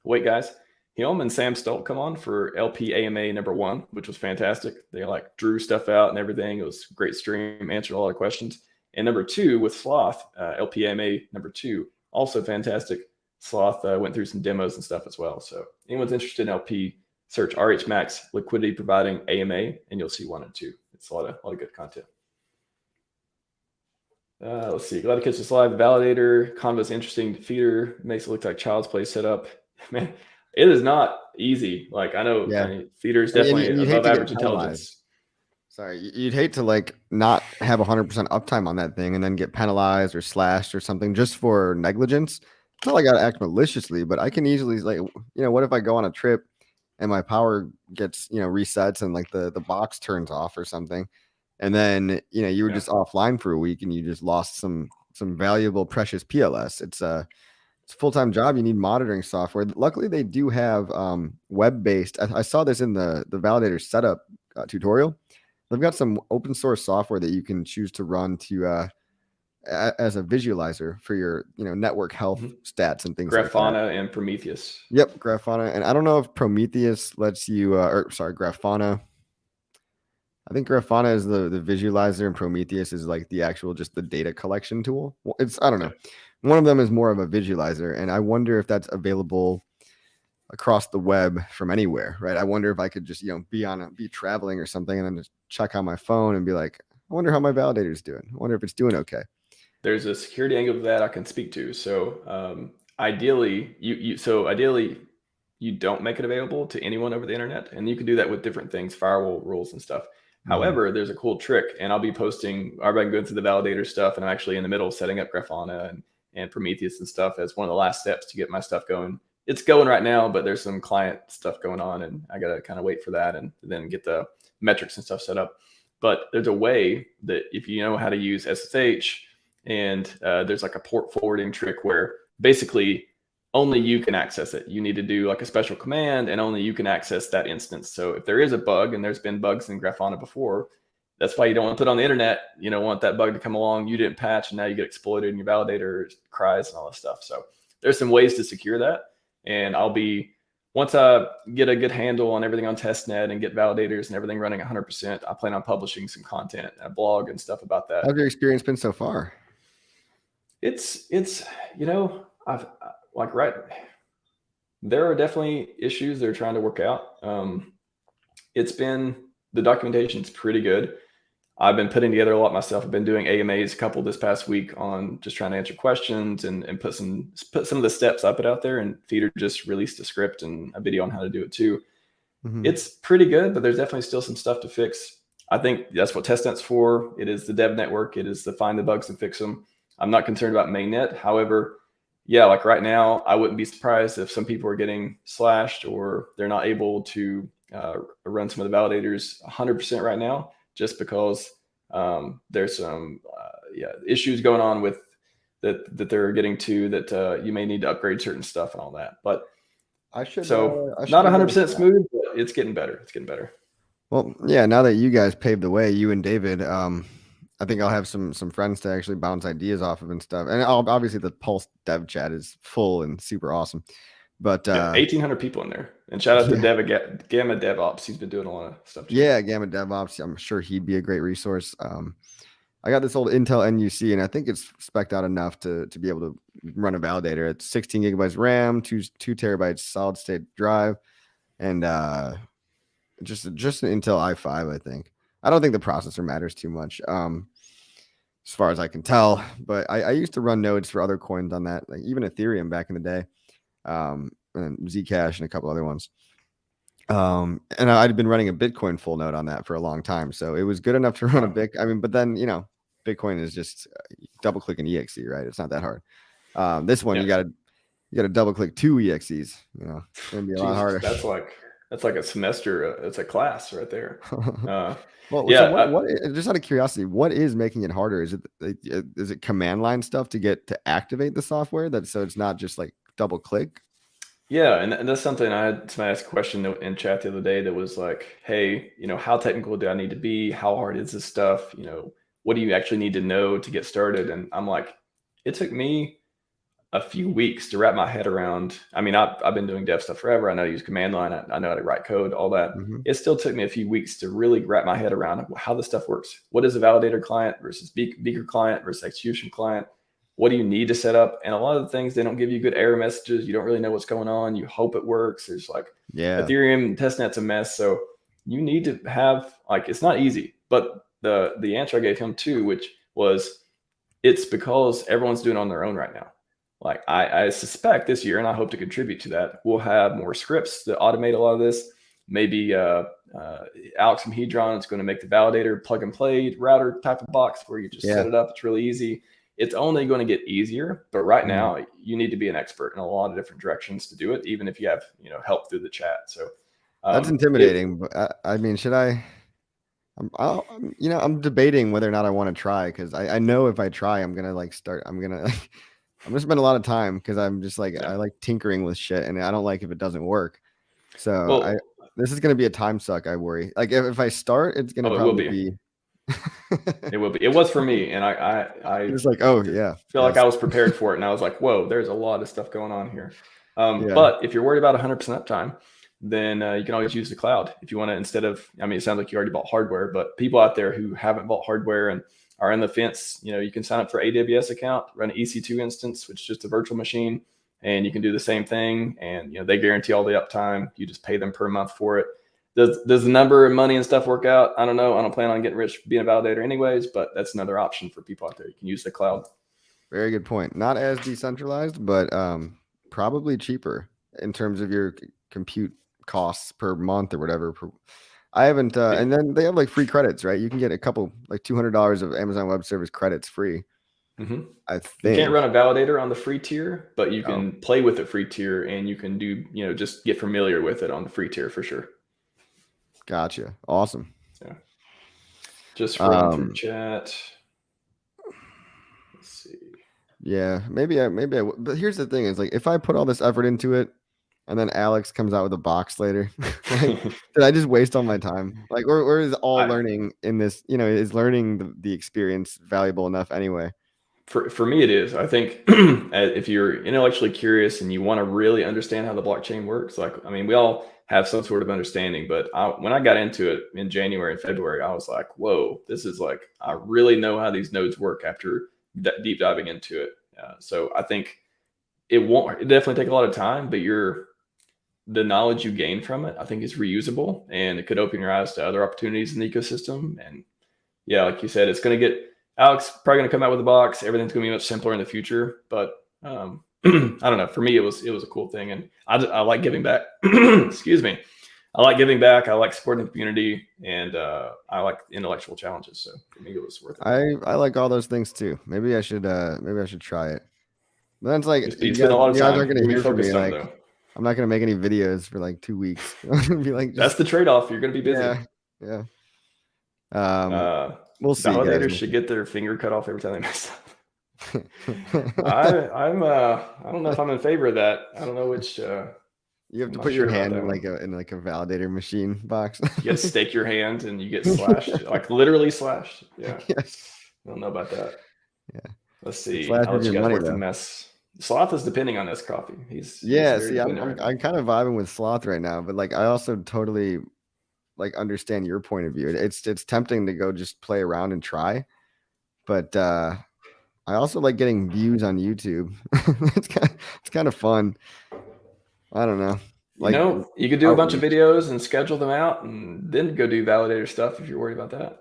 Wait guys, him and Sam Stolt come on for LP AMA #1, which was fantastic. They like drew stuff out and everything. It was a great stream, answered a lot of questions. And #2 with Sloth, LP AMA #2, also fantastic. Sloth went through some demos and stuff as well. So anyone's interested in LP, search RHMax liquidity providing AMA, and you'll see 1 and 2. It's a lot of good content. Let's see. Glad to catch this live. Validator Convo's interesting. Feeder makes it look like child's play setup. Man, it is not easy. Like I know, Feeder is definitely above average intelligence. Sorry, you'd hate to like not have 100% uptime on that thing and then get penalized or slashed or something just for negligence. It's not like I gotta act maliciously, but I can easily like, what if I go on a trip and my power gets, resets and like the box turns off or something, and then you were just offline for a week and you just lost some valuable precious PLS. It's a full-time job. You need monitoring software. Luckily, they do have web-based. I saw this in the Validator setup tutorial. They've got some open source software that you can choose to run to as a visualizer for your network health stats and things Grafana like that. And Prometheus. Yep, Grafana. And I don't know if Prometheus lets you Grafana. I think Grafana is the visualizer and Prometheus is like the actual just the data collection tool. I don't know. One of them is more of a visualizer, and I wonder if that's available across the web from anywhere, right? I wonder if I could just, be traveling or something and then just check on my phone and be like, I wonder how my validator is doing. I wonder if it's doing okay. There's a security angle of that I can speak to. So ideally, you don't make it available to anyone over the internet, and you can do that with different things, firewall rules and stuff. However, there's a cool trick, and I've been going through the validator stuff, and I'm actually in the middle of setting up Grafana and Prometheus and stuff as one of the last steps to get my stuff going. It's going right now, but there's some client stuff going on, and I got to kind of wait for that and then get the metrics and stuff set up. But there's a way that if you know how to use SSH, and there's like a port forwarding trick where basically only you can access it. You need to do like a special command, and only you can access that instance. So if there is a bug, and there's been bugs in Grafana before, that's why you don't want to put it on the internet. You don't want that bug to come along, you didn't patch, and now you get exploited and your validator cries and all that stuff. So there's some ways to secure that. And once I get a good handle on everything on Testnet and get validators and everything running 100%, I plan on publishing some content, a blog and stuff about that. How's your experience been so far? It's there are definitely issues they're trying to work out. The documentation's pretty good. I've been putting together a lot myself. I've been doing AMAs, a couple this past week on just trying to answer questions and put some of the steps I put out there. And Feeder just released a script and a video on how to do it too. It's pretty good, but there's definitely still some stuff to fix. I think that's what Testnet's for. It is the dev network. It is to find the bugs and fix them. I'm not concerned about mainnet. However, yeah, like right now, I wouldn't be surprised if some people are getting slashed or they're not able to run some of the validators 100% right now, just because there's some issues going on with that they're getting to that you may need to upgrade certain stuff and all that. But I should not give that a 100% shot. smooth, but it's getting better. It's getting better. Well, yeah, now that you guys paved the way, you and David, I think I'll have some friends to actually bounce ideas off of and stuff. And obviously the Pulse dev chat is full and super awesome. But 1,800 people in there. And shout out to Gamma DevOps. He's been doing a lot of stuff too. Yeah, Gamma DevOps. I'm sure he'd be a great resource. I got this old Intel NUC, and I think it's spec'd out enough to be able to run a validator. It's 16 gigabytes RAM, two terabytes solid state drive, and just an Intel i5, I think. I don't think the processor matters too much, as far as I can tell. But I used to run nodes for other coins on that, like even Ethereum back in the day, and Zcash and a couple other ones. And I'd been running a Bitcoin full node on that for a long time, so it was good enough to run a Bic. I mean, but then Bitcoin is just double click an exe, right? It's not that hard. This one you gotta double click 2 exes. It's gonna be a lot harder. That's like a semester. It's a class right there. Well, yeah. So what just out of curiosity, what is making it harder? Is it command line stuff to activate the software so it's not just like double click? Yeah, and that's something I had somebody ask a question in chat the other day that was like, hey, how technical do I need to be? How hard is this stuff? What do you actually need to know to get started? And I'm like, it took me a few weeks to wrap my head around. I mean, I've been doing dev stuff forever. I know how to use command line. I know how to write code, all that. Mm-hmm. It still took me a few weeks to really wrap my head around how this stuff works. What is a validator client versus beaker client versus execution client? What do you need to set up? And a lot of the things, they don't give you good error messages. You don't really know what's going on. You hope it works. There's Ethereum, Testnet's a mess. So you need to have, it's not easy. But the answer I gave him too, which was, it's because everyone's doing it on their own right now. Like I suspect this year, and I hope to contribute to that, we'll have more scripts to automate a lot of this. Maybe Alex from Hedron is going to make the validator plug and play router type of box where you just set it up. It's really easy. It's only going to get easier, but right now you need to be an expert in a lot of different directions to do it, even if you have help through the chat. So that's intimidating. But I mean, should I? I'm debating whether or not I want to try, because I know if I try, I'm gonna start. I'm gonna spend a lot of time, because I'm just I like tinkering with shit, and I don't like if it doesn't work. So this is gonna be a time suck. I worry. Like if I start, it's gonna probably be. It will be. It was for me, and I was like, oh yeah, feel like I was prepared for it, and I was like, whoa, there's a lot of stuff going on here. But if you're worried about 100% uptime, then you can always use the cloud if you want to. Instead of, it sounds like you already bought hardware, but people out there who haven't bought hardware and are in the fence, you can sign up for AWS account, run an EC2 instance, which is just a virtual machine, and you can do the same thing. And they guarantee all the uptime. You just pay them per month for it. Does the number and money and stuff work out? I don't know. I don't plan on getting rich being a validator anyways, but that's another option for people out there. You can use the cloud. Very good point. Not as decentralized, but probably cheaper in terms of your compute costs per month or whatever. I haven't, and then they have free credits, right? You can get a couple, $200 of Amazon Web Service credits free. Mm-hmm. I think you can't run a validator on the free tier, but you can play with the free tier, and you can do, just get familiar with it on the free tier for sure. Gotcha. Awesome. Yeah. Just run through chat. Let's see. Yeah, maybe I but here's the thing: is if I put all this effort into it, and then Alex comes out with a box later, did I just waste all my time? Or is all learning in this? Is learning the experience valuable enough anyway? For me, it is. I think if you're intellectually curious and you want to really understand how the blockchain works, we all have some sort of understanding, but when I got into it in January and February, I was like, whoa, this is I really know how these nodes work after deep diving into it. So I think it definitely take a lot of time, but the knowledge you gain from it, I think, is reusable, and it could open your eyes to other opportunities in the ecosystem. And yeah, like you said, it's going to get Alex probably going to come out with a box. Everything's going to be much simpler in the future, but I don't know. For me, it was a cool thing, and I like giving back. Excuse me. I like giving back. I like supporting the community, and I like intellectual challenges. So for me, it was worth it. I like all those things too. Maybe I should try it. But then it's like You spend a lot of you guys time. aren't going to You're hear from me. focused on it, Like though. I'm not going to make any videos for like 2 weeks. Be like, That's the trade-off. You're going to be busy. Yeah. We'll see, guys. Validators should get their finger cut off every time they mess up. I don't know if I'm in favor of that. I don't know which. You have to put your hand in like a validator machine box. You got to stake your hand and you get slashed, like literally slashed. Yeah. Yes. I don't know about that. Yeah. Let's see. Slash I'll let you guys money, work the though. mess. Sloth is depending on this coffee. He's See, very I'm kind of vibing with Sloth right now, but like I also totally like understand your point of view. It's tempting to go just play around and try, but I also like getting views on YouTube. it's kind of fun. I don't know. Like, you could do a bunch of videos and schedule them out, and then go do validator stuff if you're worried about that.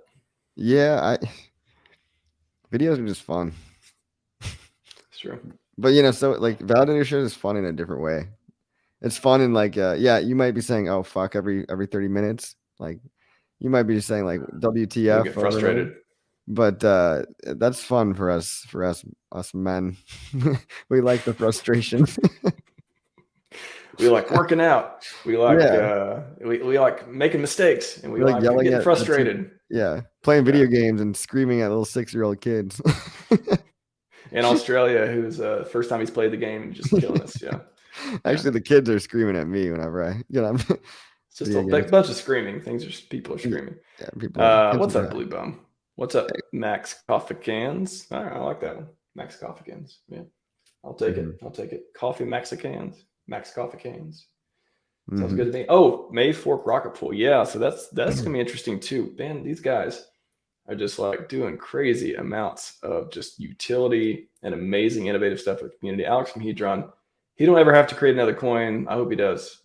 Yeah, videos are just fun. It's true. But so like validator shit is fun in a different way. It's fun in like you might be saying, oh fuck, every 30 minutes. Like you might be just saying like WTF. You get frustrated. But that's fun for us men. We like the frustration. We like working out. We like we like making mistakes, and we like yelling getting frustrated. Playing video games and screaming at little 6-year-old kids. In Australia, who's first time he's played the game, just killing us. Yeah. Actually, the kids are screaming at me whenever I It's just a bunch of screaming. People are screaming. Yeah, people. What's up, Blue Bum? What's up, Max Coffee Cans? All right, I like that one. Max Coffee Cans. Yeah, I'll take it. I'll take it. Coffee Mexicans. Max Coffee Cans. Sounds good to me. Oh, May Fork Rocket Pool. Yeah, so that's gonna be interesting too. Man, these guys are just like doing crazy amounts of just utility and amazing innovative stuff with the community. Alex from Hedron, he don't ever have to create another coin. I hope he does.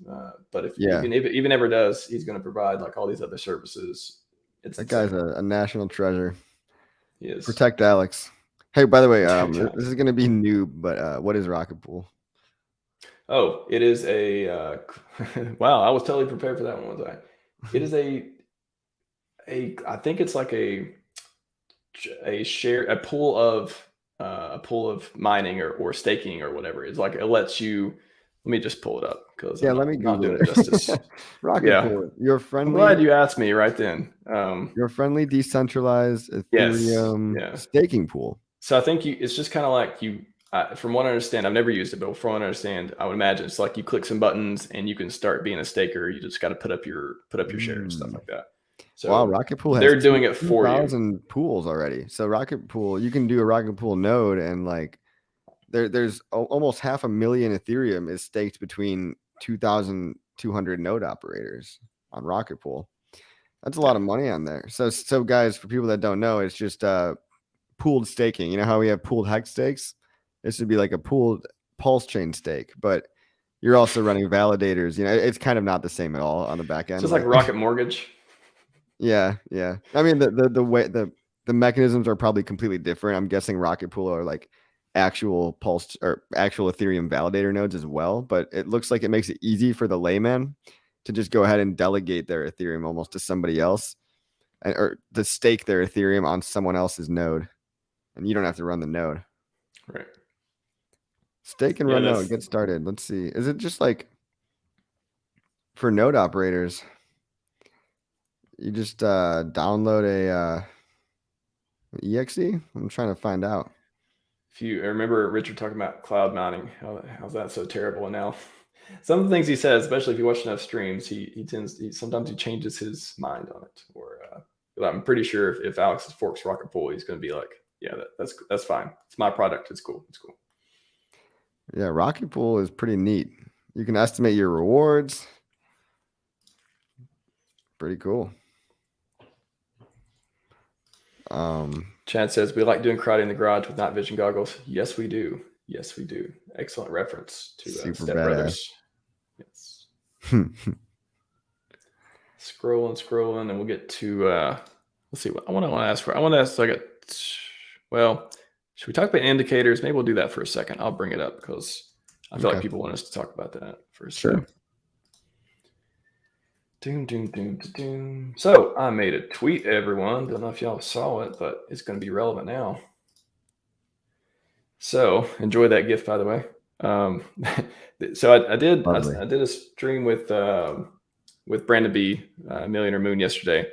But if even ever does, he's going to provide like all these other services. That guy's a national treasure. He is. Protect Alex. Hey, by the way, this is going to be new, but what is Rocket Pool? Oh, it is a wow, I was totally prepared for that one, was I? It is I think it's like a pool of mining or staking or whatever. It's like it lets you. Let me just pull it up because let me not doing it justice. Rocket Pool, you're friendly. I'm glad you asked me right then. Your friendly decentralized Ethereum staking pool. So I think it's just kind of like you. From what I understand, I've never used it, but from what I understand, I would imagine it's like you click some buttons and you can start being a staker. You just got to put up your share and stuff like that. So wow, Rocket Pool has they're doing it for 2,000 pools already. So Rocket Pool, you can do a Rocket Pool node, and like there's almost 500,000 Ethereum is staked between 2,200 node operators on Rocket Pool. That's a lot of money on there. So guys, for people that don't know, it's just pooled staking. You know how we have pooled hex stakes? This would be like a pooled PulseChain stake, but you're also running validators. It's kind of not the same at all on the back end. It's just like Rocket Mortgage. Yeah. I mean, the way the mechanisms are probably completely different. I'm guessing Rocket Pool are like actual Pulse or actual Ethereum validator nodes as well, but it looks like it makes it easy for the layman to just go ahead and delegate their Ethereum almost to somebody else, or to stake their Ethereum on someone else's node, and you don't have to run the node. Right. Stake and run node. Get started. Let's see. Is it just like for node operators? You just download a exe? I'm trying to find out. If you remember Richard talking about cloud mining, how's that so terrible? And now some of the things he says, especially if you watch enough streams, sometimes he changes his mind on it. Or I'm pretty sure if Alex forks Rocket Pool, he's going to be like, yeah, that's fine. It's my product. It's cool. It's cool. Yeah, Rocket Pool is pretty neat. You can estimate your rewards. Pretty cool. Chad says we like doing karate in the garage with night vision goggles. Yes, we do. Yes, we do. Excellent reference to Step Brothers. Yes. Scrolling, and we'll get to. Let's see what I want to ask for. I want to ask. Should we talk about indicators? Maybe we'll do that for a second. I'll bring it up because I feel like people want us to talk about that for a second. Doom. So I made a tweet, everyone. Don't know if y'all saw it, but it's going to be relevant now. So enjoy that gift, by the way. So I did Lovely. I did a stream with Brandon B, Millionaire Moon yesterday,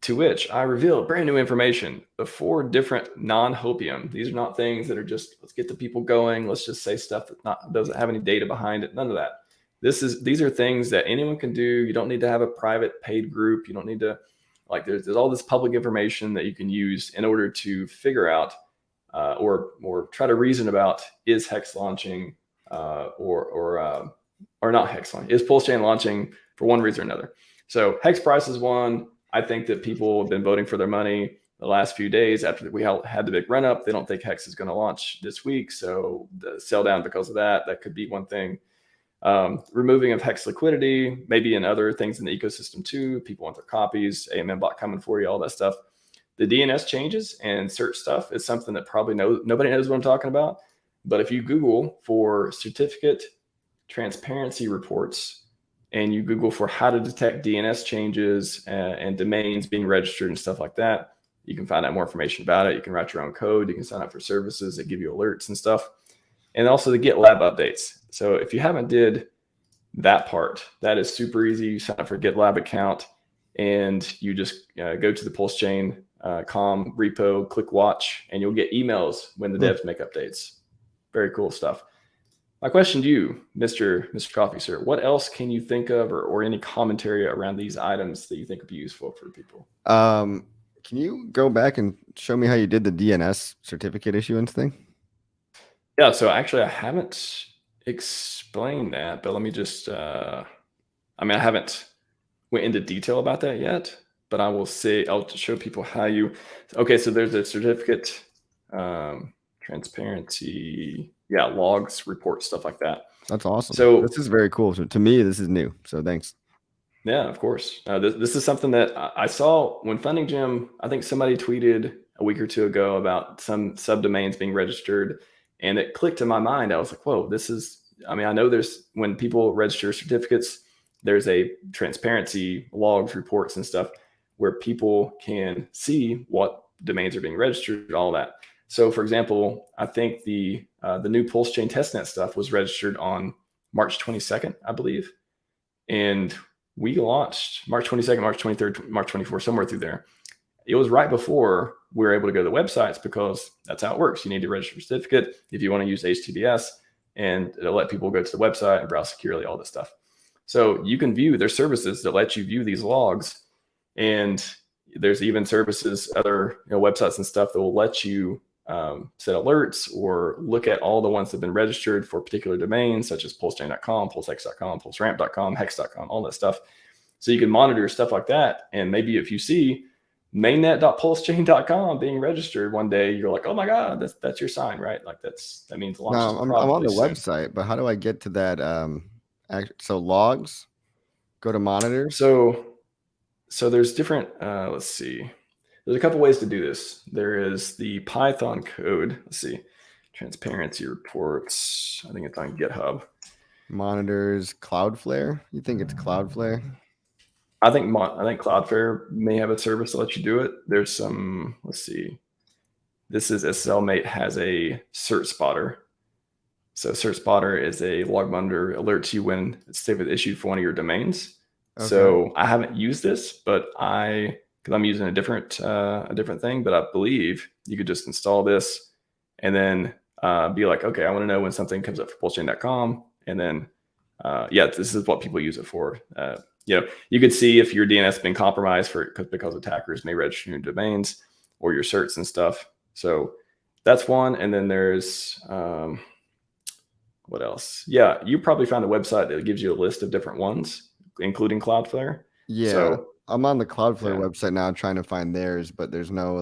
to which I revealed brand new information. The 4 different non-hopium. These are not things that are just let's get the people going. Let's just say stuff that doesn't have any data behind it. None of that. These are things that anyone can do. You don't need to have a private paid group. You don't need to there's all this public information that you can use in order to figure out or try to reason about is Hex launching or not Hex launching? Is PulseChain launching for one reason or another? So Hex price is one. I think that people have been voting for their money the last few days after we had the big run up. They don't think Hex is going to launch this week, so the sell down because of that. That could be one thing. Removing of Hex liquidity, maybe in other things in the ecosystem too. People want their copies, AMM bot coming for you, all that stuff. The DNS changes and search stuff is something that probably nobody knows what I'm talking about. But if you Google for certificate transparency reports and you Google for how to detect DNS changes and domains being registered and stuff like that, you can find out more information about it. You can write your own code. You can sign up for services that give you alerts and stuff. And also the GitLab updates. So if you haven't did that part, that is super easy. You sign up for a GitLab account and you just go to the PulseChain com repo, click watch, and you'll get emails when the devs make updates. Very cool stuff. My question to you, Mr. Coffee, sir, what else can you think of or any commentary around these items that you think would be useful for people? Can you go back and show me how you did the DNS certificate issuance thing? Yeah, so actually I haven't explained that, but let me just, I haven't went into detail about that yet, but I'll show people how you, okay, so there's a certificate, transparency, logs, reports, stuff like that. That's awesome. So this is very cool. So to me, this is new. So thanks. Yeah, of course. This is something that I saw when Funding Gym. I think somebody tweeted a week or two ago about some subdomains being registered, and it clicked in my mind. I was like, "Whoa, this is." I know there's when people register certificates, there's a transparency logs, reports, and stuff where people can see what domains are being registered, all that. So, for example, I think the new PulseChain testnet stuff was registered on March 22nd, I believe, and we launched March 22nd, March 23rd, March 24th, somewhere through there. It was right before we were able to go to the websites because that's how it works. You need to register a certificate if you want to use HTTPS, and it'll let people go to the website and browse securely, all this stuff. So you can view, there's services that let you view these logs, and there's even services, other websites and stuff that will let you set alerts or look at all the ones that have been registered for particular domains, such as pulsechain.com, pulsex.com, pulseramp.com, hex.com, all that stuff. So you can monitor stuff like that. And maybe if you see mainnet.pulsechain.com being registered one day, you're like, oh my God, that's your sign, right? Like that means launch. No, I'm on the website, but how do I get to that? So logs, go to monitors. So there's different, let's see. There's a couple ways to do this. There is the Python code. Let's see. Transparency reports. I think it's on GitHub. Monitors, Cloudflare. You think it's Cloudflare? I think Cloudflare may have a service to let you do it. There's some, let's see. This is SSLmate has a Cert Spotter. So Cert Spotter is a log monitor, alerts you when it's issued for one of your domains. Okay. So I haven't used this, but because I'm using a different thing, but I believe you could just install this and then be like, okay, I want to know when something comes up for pulsechain.com. And then, this is what people use it for. You could see if your DNS has been compromised because attackers may register your domains or your certs and stuff. So that's one. And then there's, what else? Yeah, you probably found a website that gives you a list of different ones, including Cloudflare. Yeah. So, I'm on the Cloudflare website now trying to find theirs, but there's no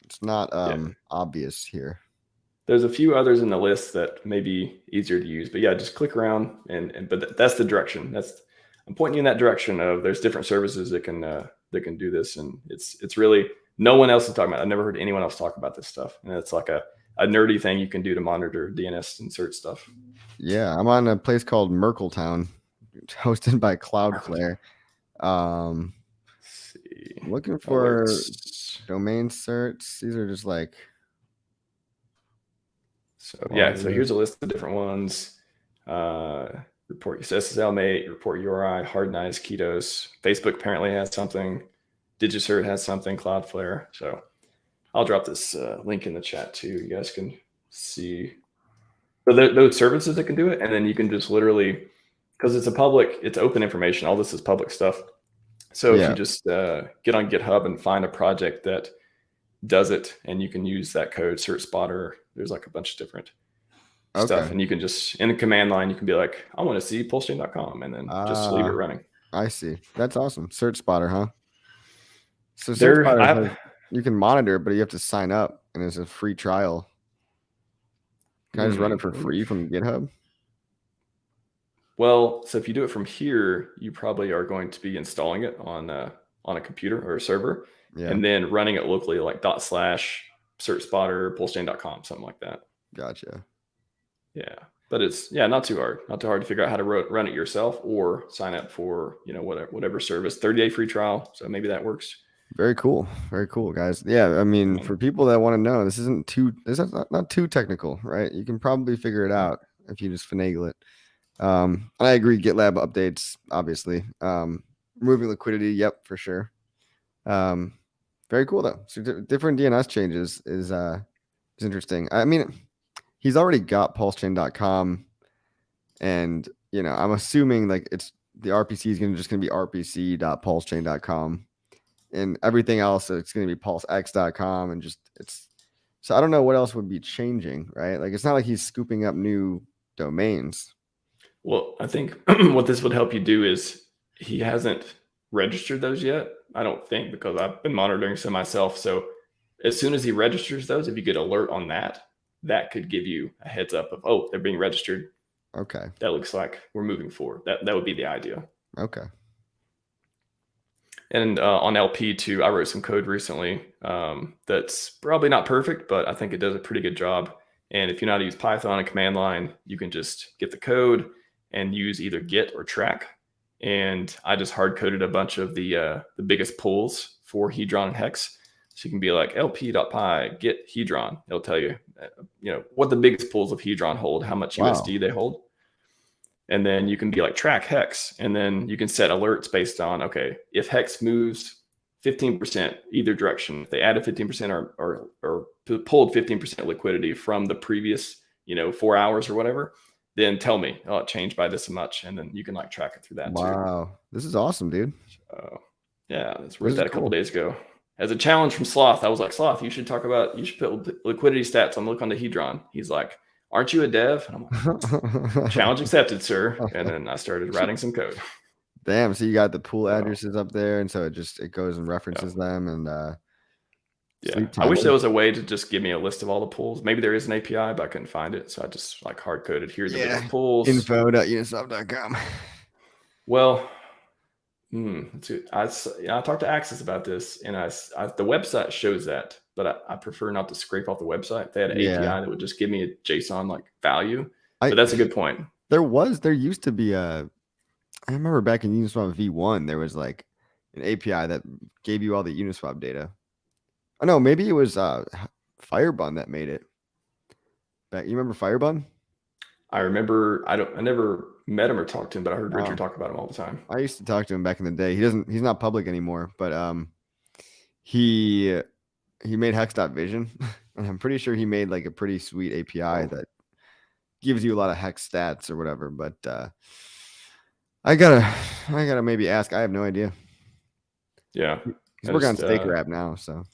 it's not obvious here. There's a few others in the list that may be easier to use, but just click around but that's the direction. I'm pointing you in that direction of there's different services that can do this, and it's really no one else is talking about it. I've never heard anyone else talk about this stuff, and it's like a nerdy thing you can do to monitor DNS and search stuff. Yeah, I'm on a place called Merkletown, hosted by Cloudflare. Looking for domain certs. These are just like So yeah, so here's a list of different ones. Report SSL mate, report URI, Hard9, Ketos. Facebook apparently has something. DigiCert has something, Cloudflare. So I'll drop this link in the chat too. You guys can see. So those services that can do it, and then you can just literally, because it's open information. All this is public stuff. So if you just get on GitHub and find a project that does it, and you can use that code, Cert Spotter. There's like a bunch of different stuff, and you can just, in the command line, you can be like, I want to see PulseChain.com, and then just leave it running. I see. That's awesome. Cert Spotter, huh? So Cert Spotter, you can monitor, but you have to sign up, and it's a free trial. Can I just run it for free from GitHub? Well, so if you do it from here, you probably are going to be installing it on a computer or a server, and then running it locally, like /Cert Spotter, PulseChain.com, something like that. Gotcha. Yeah, but it's not too hard. Not too hard to figure out how to run it yourself or sign up for whatever service. 30-day free trial, so maybe that works. Very cool, guys. Yeah, I mean, for people that want to know, this is not too technical, right? You can probably figure it out if you just finagle it. And I agree. GitLab updates, obviously. Removing liquidity, yep, for sure. Very cool though. So different DNS changes is interesting. I mean, he's already got PulseChain.com, and I'm assuming like it's the RPC is just gonna be rpc.pulsechain.com, and everything else it's gonna be PulseX.com, and so I don't know what else would be changing, right? Like it's not like he's scooping up new domains. Well, I think what this would help you do is he hasn't registered those yet, I don't think, because I've been monitoring some myself. So as soon as he registers those, if you get alert on that could give you a heads up of, oh, they're being registered. Okay. That looks like we're moving forward. That would be the idea. Okay. And on LP too, I wrote some code recently that's probably not perfect, but I think it does a pretty good job. And if you know how to use Python and command line, you can just get the code and use either git or track. And I just hard coded a bunch of the biggest pools for Hedron and Hex. So you can be like lp.py get Hedron. It'll tell you, what the biggest pools of Hedron hold, how much USD they hold. And then you can be like track Hex. And then you can set alerts based on, okay, if Hex moves 15% either direction, if they added 15% or pulled 15% liquidity from the previous, 4 hours or whatever, then tell me, oh, it changed by this much. And then you can like track it through that too. Wow. This is awesome, dude. Yeah, I wrote that a couple days ago. As a challenge from Sloth, I was like, Sloth, you should put liquidity stats on the Hedron. He's like, aren't you a dev? And I'm like, challenge accepted, sir. And then I started writing some code. Damn. So you got the pool addresses up there. And so it goes and references them. And I wish there was a way to just give me a list of all the pools. Maybe there is an API, but I couldn't find it. So I just like hard coded, here's the biggest pools. info.uniswap.com. Well, I talked to Axis about this, and the website shows that, but I prefer not to scrape off the website. They had an API that would just give me a JSON like value. But that's a good point. There used to be I remember back in Uniswap V1, there was like an API that gave you all the Uniswap data. Oh no, maybe it was Firebun that made it. You remember Firebun? I remember. I never met him or talked to him, but I heard Richard talk about him all the time. I used to talk to him back in the day. He's not public anymore, but he made Hex.vision, and I'm pretty sure he made like a pretty sweet API that gives you a lot of Hex stats or whatever. But I gotta maybe ask. I have no idea. Yeah, he's working on Staker app now, so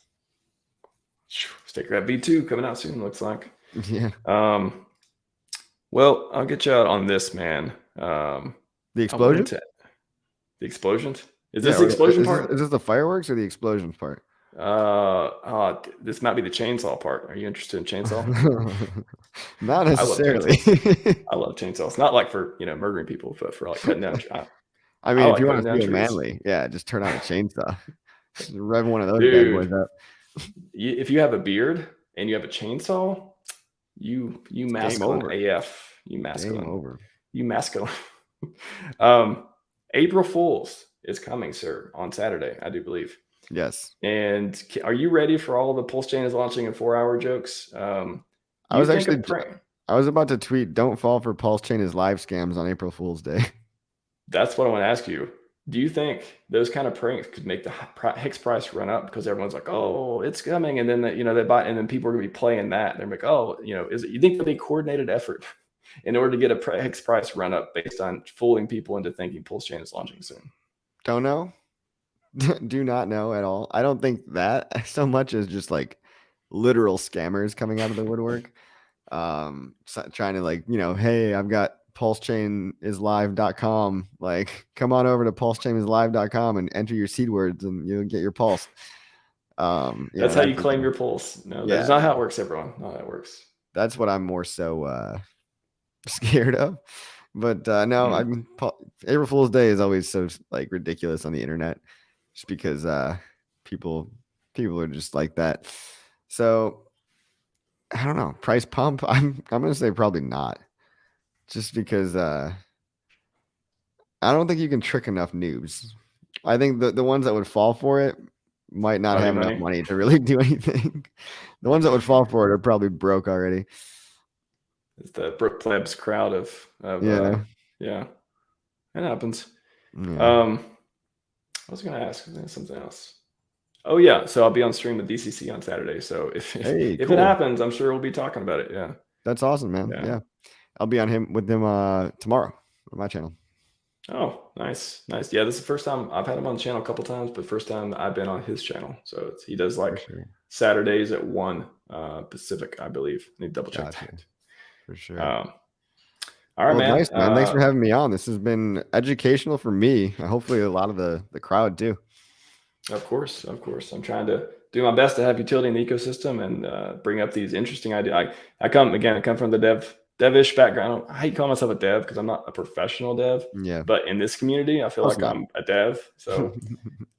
Staker app V2 coming out soon. Looks like. Yeah. Well, I'll get you out on this, man. The explosion? The explosions? Is this the explosion part? Is this the fireworks or the explosions part? This might be the chainsaw part. Are you interested in chainsaw? Not necessarily. I love chainsaws. Not like for murdering people, but for like cutting down. I mean, if you want to feel manly, just turn on a chainsaw. Just rev one of those bad boys up. If you have a beard and you have a chainsaw, you masculine AF. You masculine. Game over. You masculine. April Fools is coming, sir, on Saturday, I do believe. Yes. And are you ready for all the PulseChain is launching in 4-hour jokes? I was actually I was about to tweet, "Don't fall for PulseChain is live scams on April Fool's Day." That's what I want to ask you. Do you think those kind of pranks could make the Hex price run up because everyone's like, "Oh, it's coming," and then they buy, and then people are gonna be playing that. They're like, "Oh, is it? You think there'll be coordinated effort in order to get a Hex price run up based on fooling people into thinking PulseChain is launching soon?" Don't know. Do not know at all. I don't think that so much as just like literal scammers coming out of the woodwork, trying to like, hey, I've got PulseChainIsLive.com. Like, come on over to PulseChainIsLive.com and enter your seed words, and you'll get your pulse. That's how you claim your pulse. No, that's not how it works, everyone. Not how it works. That's what I'm more so scared of. But no, I mean, April Fool's Day is always so like ridiculous on the internet, just because people are just like that. So I don't know. Price pump? I'm gonna say probably not, just because I don't think you can trick enough noobs. I think the ones that would fall for it might not have enough money to really do anything. The ones that would fall for it are probably broke already. It's the Brook Plebs crowd of yeah. It happens. Yeah. I was gonna ask something else. Oh yeah, so I'll be on stream with DCC on Saturday. So if it happens, I'm sure we'll be talking about it. Yeah, that's awesome, man. Yeah. I'll be on with them tomorrow on my channel. Oh, nice. Yeah, this is the first time I've had him on the channel a couple times, but first time I've been on his channel. So he does like Saturdays at 1 Pacific, I believe. I need to double check that. For sure. All right, man. Nice, man. Thanks for having me on. This has been educational for me. Hopefully a lot of the crowd too. Of course. I'm trying to do my best to have utility in the ecosystem and bring up these interesting ideas. I come from the devish background. I hate calling myself a dev because I'm not a professional dev. Yeah. But in this community, I feel like I'm a dev. So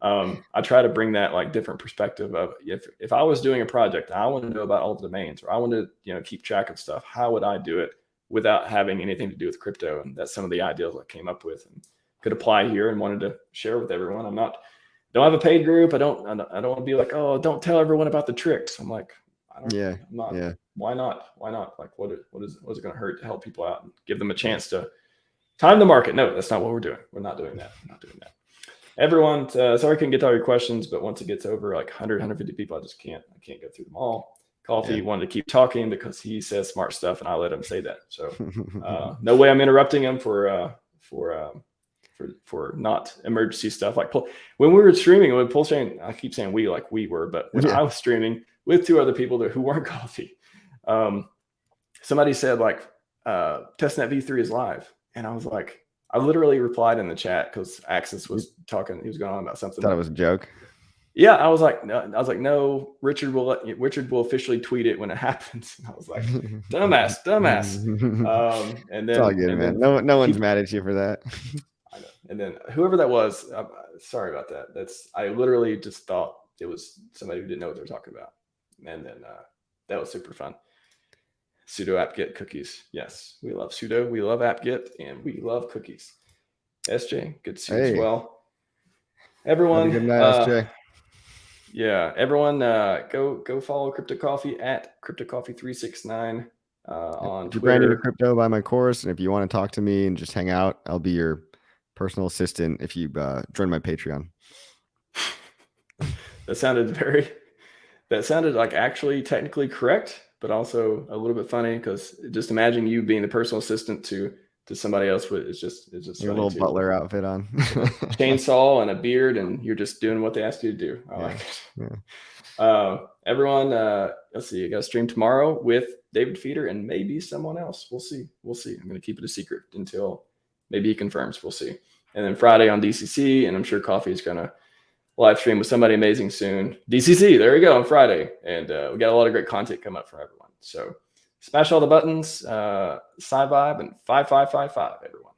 I try to bring that like different perspective of if I was doing a project, I want to know about all the domains, or I want to keep track of stuff. How would I do it without having anything to do with crypto? And that's some of the ideas I came up with and could apply here and wanted to share with everyone. Don't have a paid group. I don't want to be like, oh, don't tell everyone about the tricks. I'm like, why not? Like, what is it going to hurt to help people out and give them a chance to time the market? No, that's not what we're doing. We're not doing that. Everyone, sorry I couldn't get to all your questions, but once it gets over like 100, 150 people, I can't go through them all. Coffee wanted to keep talking because he says smart stuff and I let him say that. So no way I'm interrupting him for not emergency stuff. Like when we were streaming with PulseChain, I keep saying we were, but when I was streaming with 2 other people who weren't Coffee, somebody said like Testnet V3 is live, and I was like, I literally replied in the chat because Axis was talking, he was going on about something. Thought it was a joke. Yeah, I was like, no, Richard will officially tweet it when it happens. And I was like, dumbass. And then it's all good, man. No one's mad at you for that. I know. And then whoever that was, sorry about that. I literally just thought it was somebody who didn't know what they were talking about. And then that was super fun. Sudo apt-get cookies. Yes, we love sudo, we love apt-get, and we love cookies. SJ, good to see you as well. Everyone, good night, SJ. Yeah, everyone, go follow CryptoCoffee at CryptoCoffee369 on Twitter. If you're brand new to crypto, buy my course, and if you want to talk to me and just hang out, I'll be your personal assistant if you join my Patreon. That sounded like actually technically correct, but also a little bit funny because just imagine you being the personal assistant to somebody else with just your little butler outfit on, chainsaw and a beard, and you're just doing what they ask you to do. I like it. Yeah. Everyone, let's see. I got a stream tomorrow with David Feeder and maybe someone else. We'll see. I'm going to keep it a secret until maybe he confirms. We'll see. And then Friday on DCC, and I'm sure Coffee is going to live stream with somebody amazing soon. DCC, there we go, on Friday. And we got a lot of great content come up from everyone. So smash all the buttons, Scivive, and 5555, everyone.